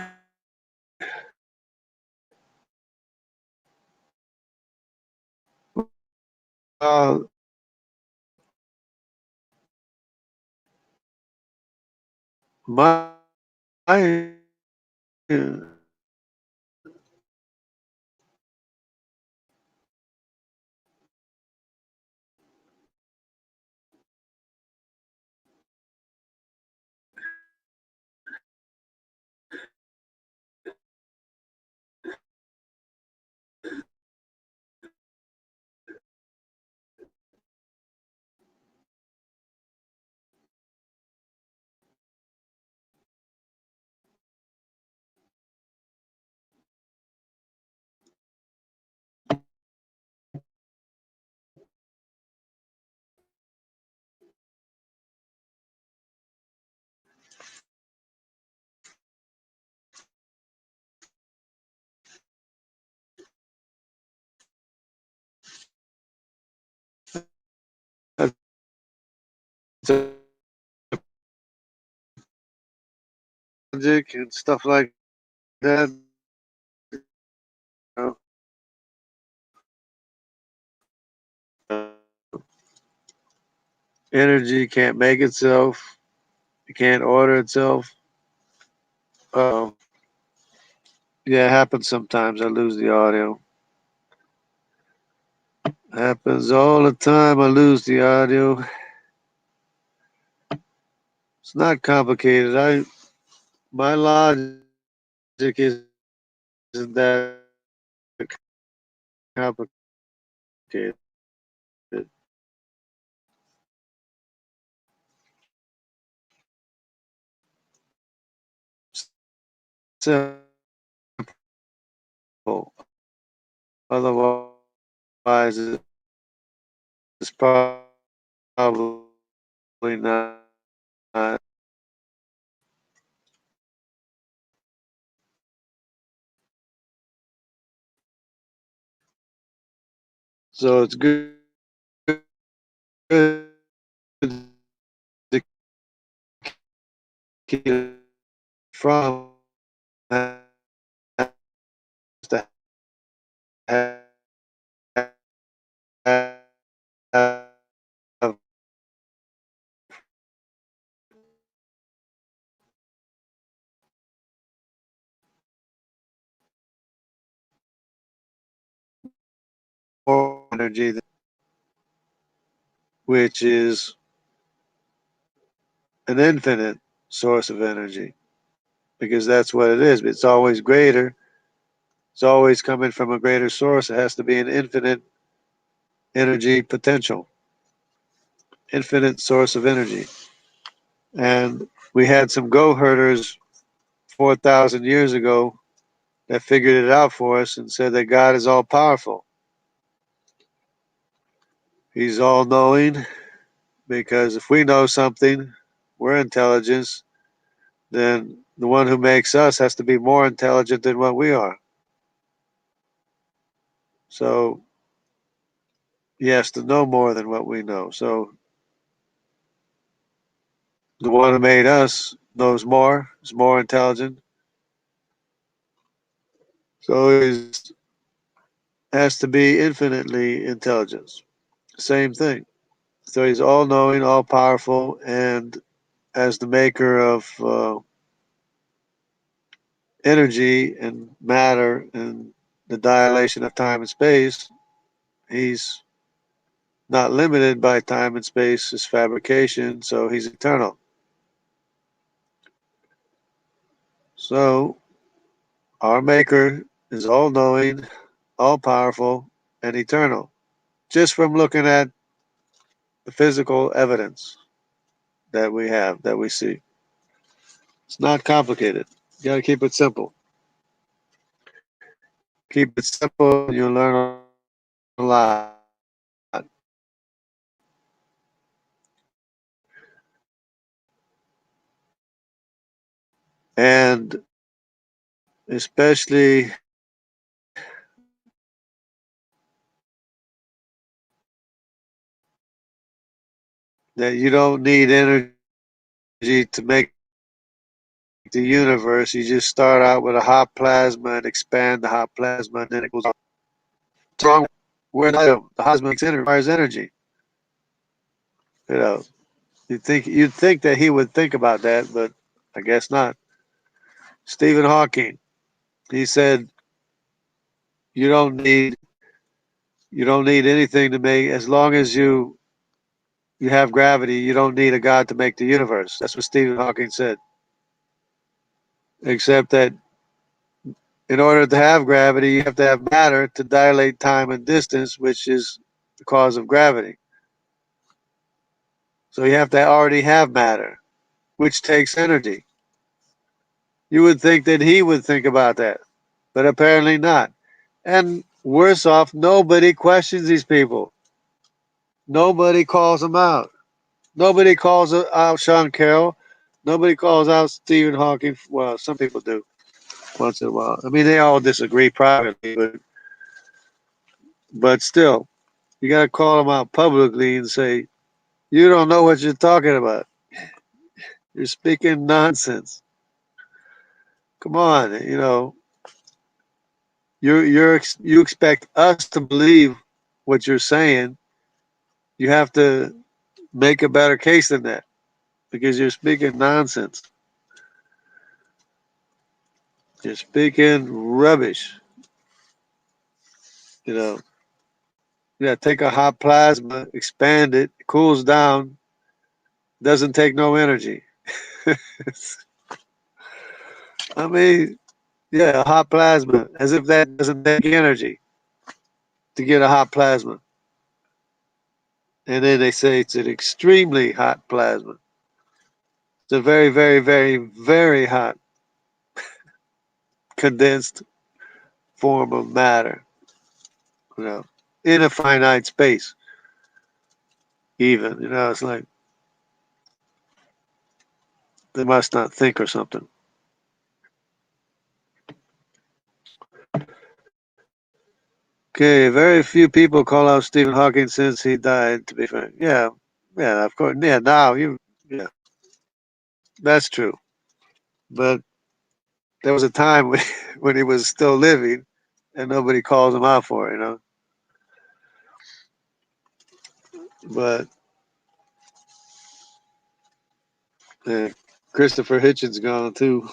Uh, my logic and stuff like that. You know, energy can't make itself. It can't order itself. Oh, yeah, it happens sometimes. I lose the audio. Happens all the time. I lose the audio. It's not complicated. My logic isn't that complicated. Simple. Otherwise, it's probably not. So it's good to keep it from has to have more energy, which is an infinite source of energy. because that's what it is. It's always greater. It's always coming from a greater source. It has to be an infinite energy potential, infinite source of energy. And we had some go herders 4,000 years ago that figured it out for us and said that God is all powerful. He's all knowing, because if we know something, we're intelligence, then the one who makes us has to be more intelligent than what we are. So he has to know more than what we know. So the one who made us knows more, is more intelligent. So he has to be infinitely intelligent. Same thing. So he's all knowing, all powerful, and as the maker of energy and matter and the dilation of time and space, he's not limited by time and space, his fabrication, so he's eternal. So our maker is all knowing, all powerful, and eternal, just from looking at the physical evidence that we have, that we see. It's not complicated. You got to keep it simple. Keep it simple, and you'll learn a lot. And especially that you don't need energy to make the universe. You just start out with a hot plasma and expand the hot plasma, and then it goes on. What's wrong? We're an item. The plasma requires energy. You know, you'd think that he would think about that, but I guess not. Stephen Hawking, he said, you don't need you don't need anything to make, as long as you have gravity. You don't need a God to make the universe. That's what Stephen Hawking said. Except that in order to have gravity, you have to have matter to dilate time and distance, which is the cause of gravity. So you have to already have matter, which takes energy. You would think that he would think about that, but apparently not. And worse off, nobody questions these people. Nobody calls them out. Nobody calls out Sean Carroll. Nobody calls out Stephen Hawking. Well, some people do once in a while. I mean, they all disagree privately, but still, you got to call them out publicly and say, you don't know what you're talking about. You're speaking nonsense. Come on, you expect us to believe what you're saying. You have to make a better case than that, because you're speaking nonsense. You're speaking rubbish. You know, yeah, take a hot plasma, expand it, it cools down, doesn't take no energy. I mean, yeah, a hot plasma, as if that doesn't take energy to get a hot plasma. And then they say it's an extremely hot plasma. It's a very, very, very, very hot condensed form of matter, you know, in a finite space, even. It's like they must not think or something. Okay, very few people call out Stephen Hawking since he died, to be frank. Yeah, yeah, of course. Yeah, now yeah, that's true. But there was a time when, when he was still living and nobody calls him out for it. But uh, Christopher Hitchens gone too.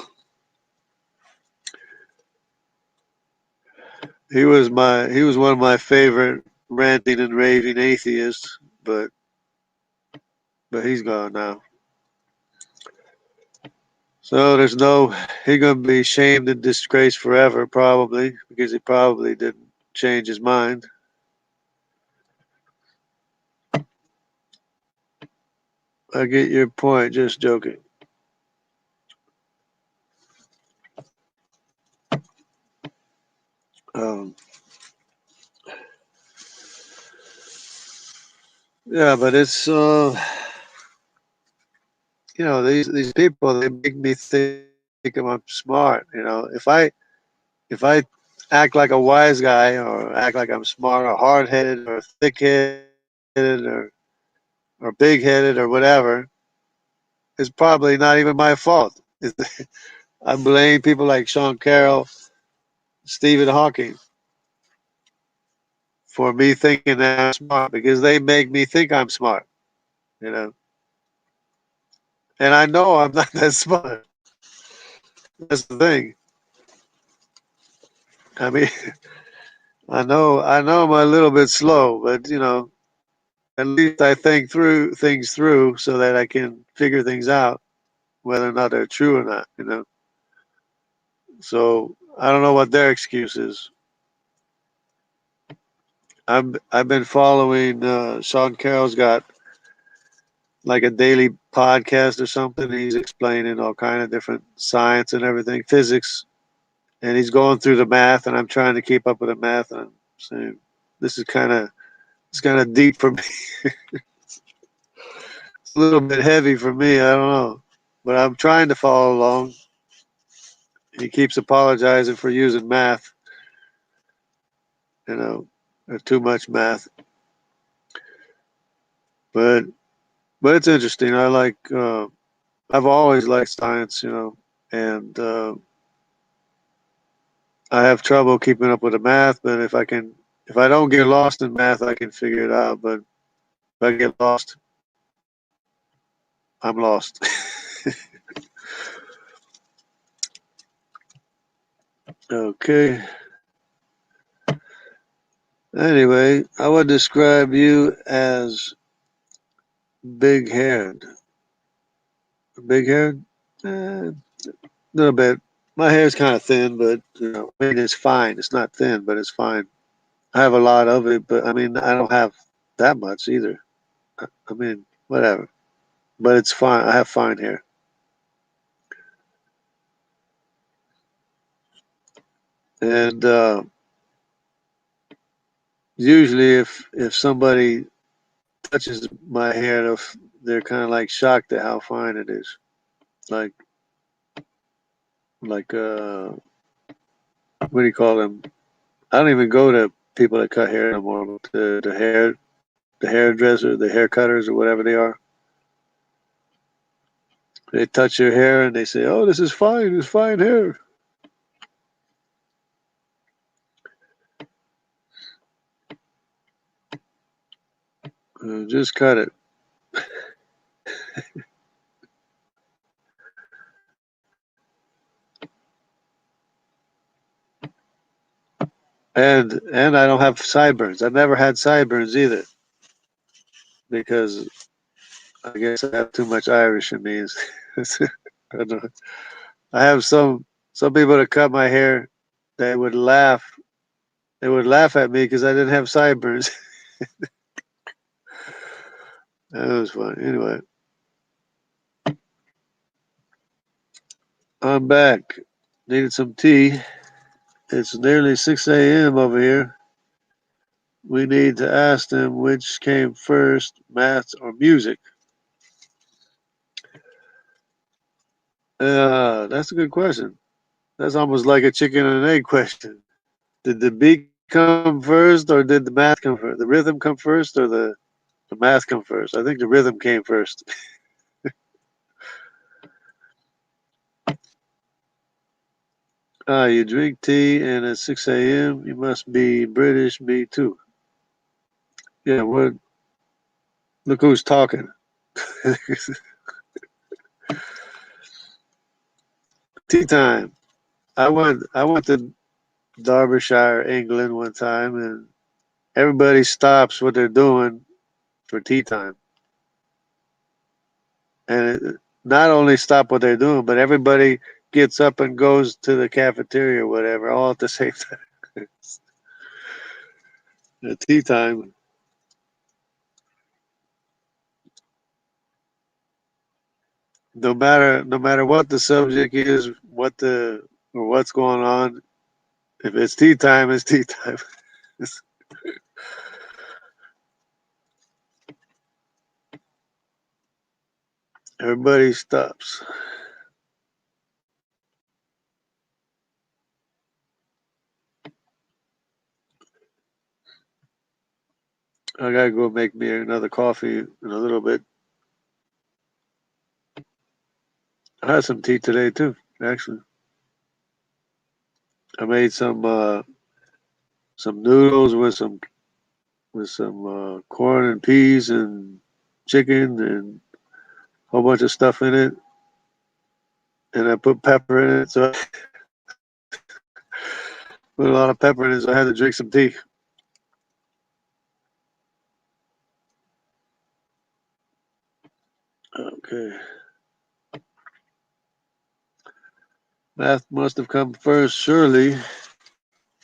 He was one of my favorite ranting and raving atheists, but he's gone now. So he's going to be shamed and disgraced forever, probably, because he probably didn't change his mind. I get your point, just joking. Um, yeah, but it's these people, they make me think I'm smart. If I act like a wise guy or act like I'm smart or hard headed or thick headed or big headed or whatever, it's probably not even my fault. I blame people like Sean Carroll, Stephen Hawking for me thinking that I'm smart because they make me think I'm smart, you know. And I know I'm not that smart. That's the thing. I mean, I know I'm a little bit slow, but at least I think through things through so that I can figure things out, whether or not they're true or not. So I don't know what their excuse is. I've been following Sean Carroll's got like a daily podcast or something. He's explaining all kind of different science and everything, physics, and he's going through the math, and I'm trying to keep up with the math, and I'm saying this is kind of deep for me. It's a little bit heavy for me. I don't know, but I'm trying to follow along. He keeps apologizing for using math, or too much math, but it's interesting. I've always liked science, and I have trouble keeping up with the math. But if I don't get lost in math, I can figure it out. But if I get lost, I'm lost. Okay. Anyway, I would describe you as big haired. Big haired? A little bit. My hair's kind of thin, but I mean, it's fine. It's not thin, but it's fine. I have a lot of it, but I mean, I don't have that much either. I mean, whatever. But it's fine. I have fine hair. And usually, if somebody touches my hair, they're kind of like shocked at how fine it is. Like what do you call them? I don't even go to people that cut hair anymore. But the hairdresser, the hair cutters, or whatever they are. They touch your hair and they say, "Oh, this is fine. It's fine hair." Just cut it. And I don't have sideburns. I've never had sideburns either because I guess I have too much Irish in me. I don't know. I have some people that cut my hair. They would laugh. They would laugh at me because I didn't have sideburns. That was funny. Anyway, I'm back. Needed some tea. It's nearly 6 a.m. over here. We need to ask them which came first, math or music. That's a good question. That's almost like a chicken and an egg question. Did the beat come first or did the math come first? The rhythm come first or the math come first? I think the rhythm came first. You drink tea and at 6 a.m. you must be British. Me too. Yeah, look who's talking. Tea time. I went to Derbyshire, England one time, and everybody stops what they're doing for tea time. And not only stop what they're doing, but everybody gets up and goes to the cafeteria or whatever, all at the same time. At tea time, no matter what the subject is, what the or what's going on, if it's tea time, it's tea time. Everybody stops. I gotta go make me another coffee in a little bit. I had some tea today too, actually. I made some noodles with some corn and peas and chicken and a whole bunch of stuff in it, and I put pepper in it. So I put a lot of pepper in it, so I had to drink some tea. Okay. Math must have come first, surely.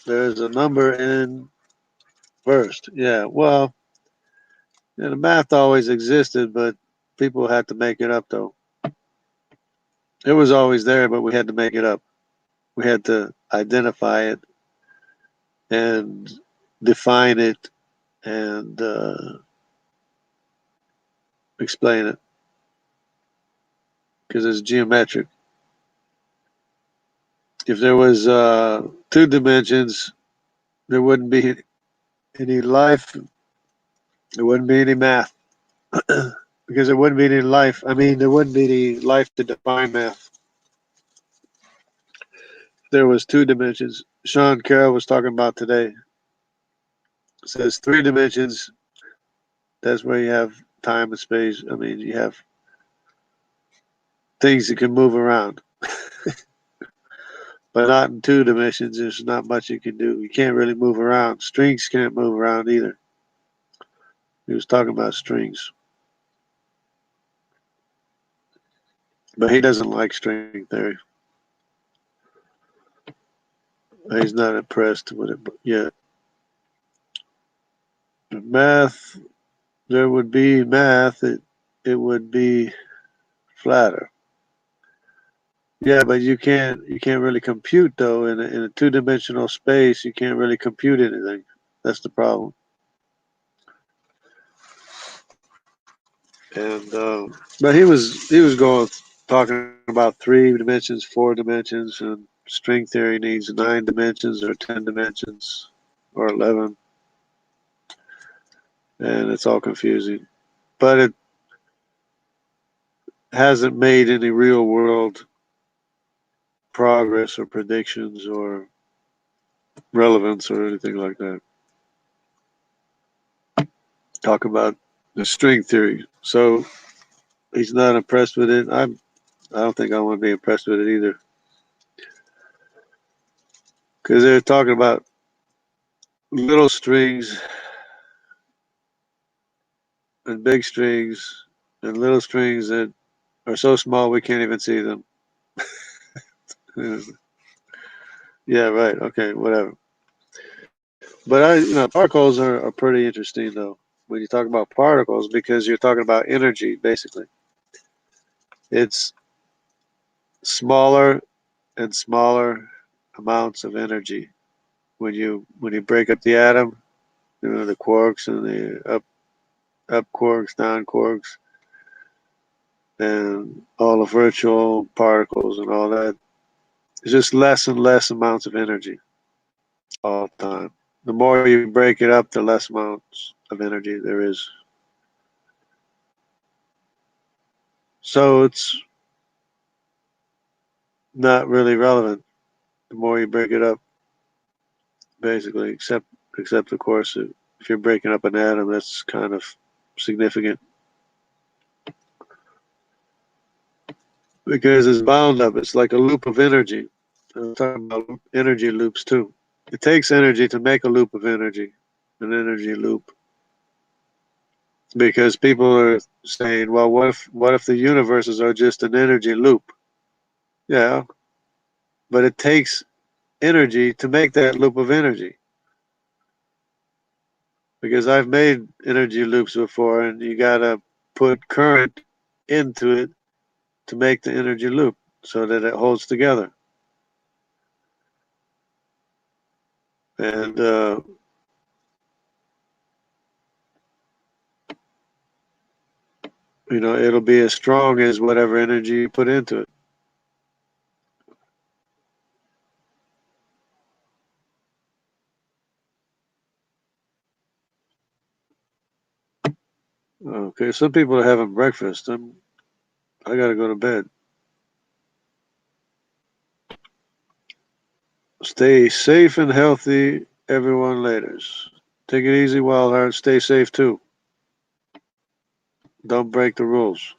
There's a number in first. Yeah, well, yeah, the math always existed, but people had to make it up, though. It was always there, but we had to make it up. We had to identify it and define it and explain it because it's geometric. If there was two dimensions, there wouldn't be any life. There wouldn't be any math because there wouldn't be any life. I mean, there wouldn't be any life to define math. There was two dimensions. Sean Carroll was talking about today. It says three dimensions. That's where you have time and space. I mean, you have things that can move around, but not in two dimensions. There's not much you can do. You can't really move around. Strings can't move around either. He was talking about strings, but he doesn't like string theory. He's not impressed with it yet. Math, there would be math. It would be flatter. Yeah, but you can't really compute though in a two-dimensional space. You can't really compute anything. That's the problem. And but he was going talking about three dimensions, four dimensions, and string theory needs 9 dimensions or 10 dimensions or 11, and it's all confusing. But it hasn't made any real world progress or predictions or relevance or anything like that. Talk about the string theory. So he's not impressed with it. I don't think I want to be impressed with it either. Because they're talking about little strings and big strings and little strings that are so small we can't even see them. Yeah, right. Okay, whatever. But particles are pretty interesting though when you talk about particles because you're talking about energy basically. It's smaller and smaller amounts of energy when you break up the atom. The quarks and the up quarks, down quarks, and all the virtual particles and all that. It's just less and less amounts of energy all the time. The more you break it up, the less amounts of energy there is. So it's not really relevant. The more you break it up, basically, except of course, if you're breaking up an atom, that's kind of significant because it's bound up. It's like a loop of energy. I'm talking about energy loops too. It takes energy to make a loop of energy, an energy loop. because people are saying, well, what if the universes are just an energy loop? Yeah, but it takes energy to make that loop of energy. Because I've made energy loops before, and you gotta put current into it to make the energy loop so that it holds together. And it'll be as strong as whatever energy you put into it. Okay, some people are having breakfast. I gotta go to bed. Stay safe and healthy, everyone. Laters. Take it easy, Wild Heart. Stay safe too. Don't break the rules.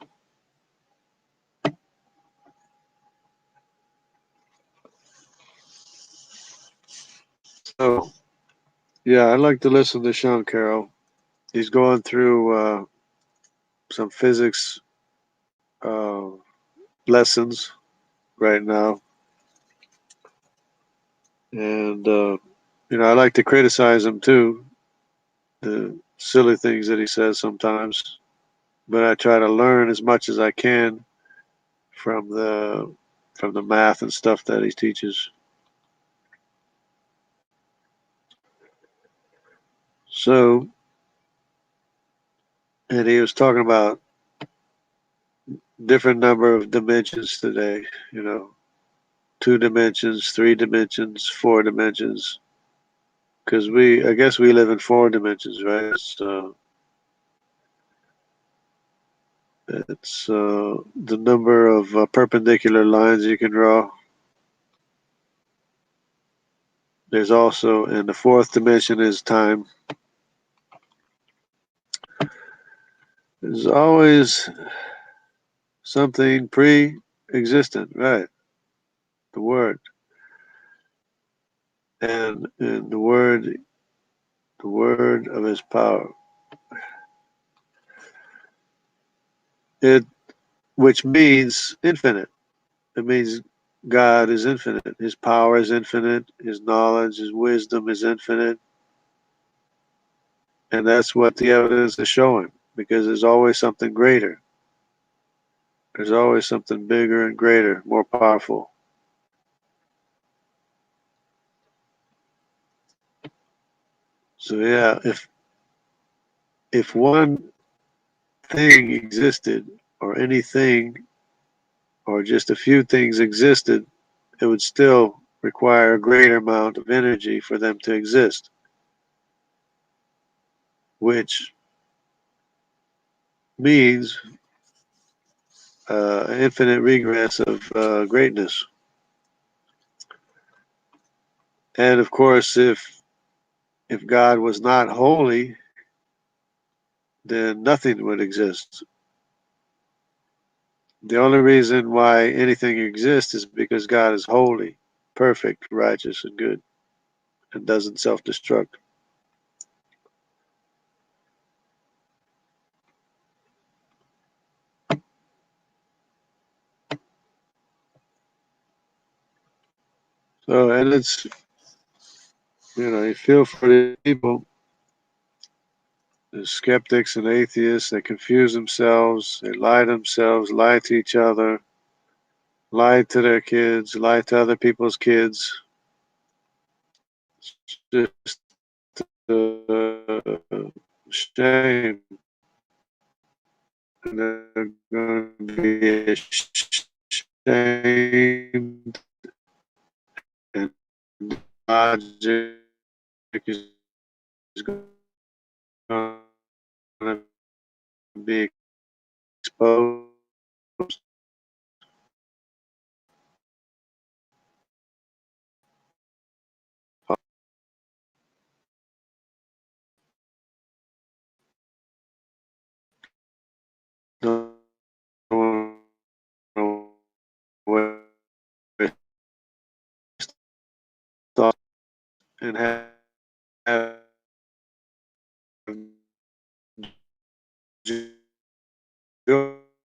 So, yeah, I like to listen to Sean Carroll. He's going through some physics uh, lessons right now, and I like to criticize him too, the silly things that he says sometimes. But I try to learn as much as I can from the math and stuff that he teaches. So, and he was talking about different number of dimensions today. You know, 2 dimensions, 3 dimensions, 4 dimensions. Because I guess we live in 4 dimensions, right? So it's the number of perpendicular lines you can draw. There's also, and the fourth dimension is time. There's always something pre-existent, right? The word, and the word of his power. It, which means infinite. It means God is infinite. His power is infinite. His knowledge, his wisdom is infinite. And that's what the evidence is showing, because there's always something greater. There's always something bigger and greater, more powerful. So yeah, if one thing existed, or anything, or just a few things existed, it would still require a greater amount of energy for them to exist, which means infinite regress of greatness. And of course, if God was not holy, then nothing would exist. The only reason why anything exists is because God is holy, perfect, righteous, and good, and doesn't self-destruct. So, and it's, you feel for the people, the skeptics and atheists, they confuse themselves, they lie to themselves, lie to each other, lie to their kids, lie to other people's kids. It's just a shame. And they're going to be ashamed, and logic is going to be exposed. Don't waste thought and have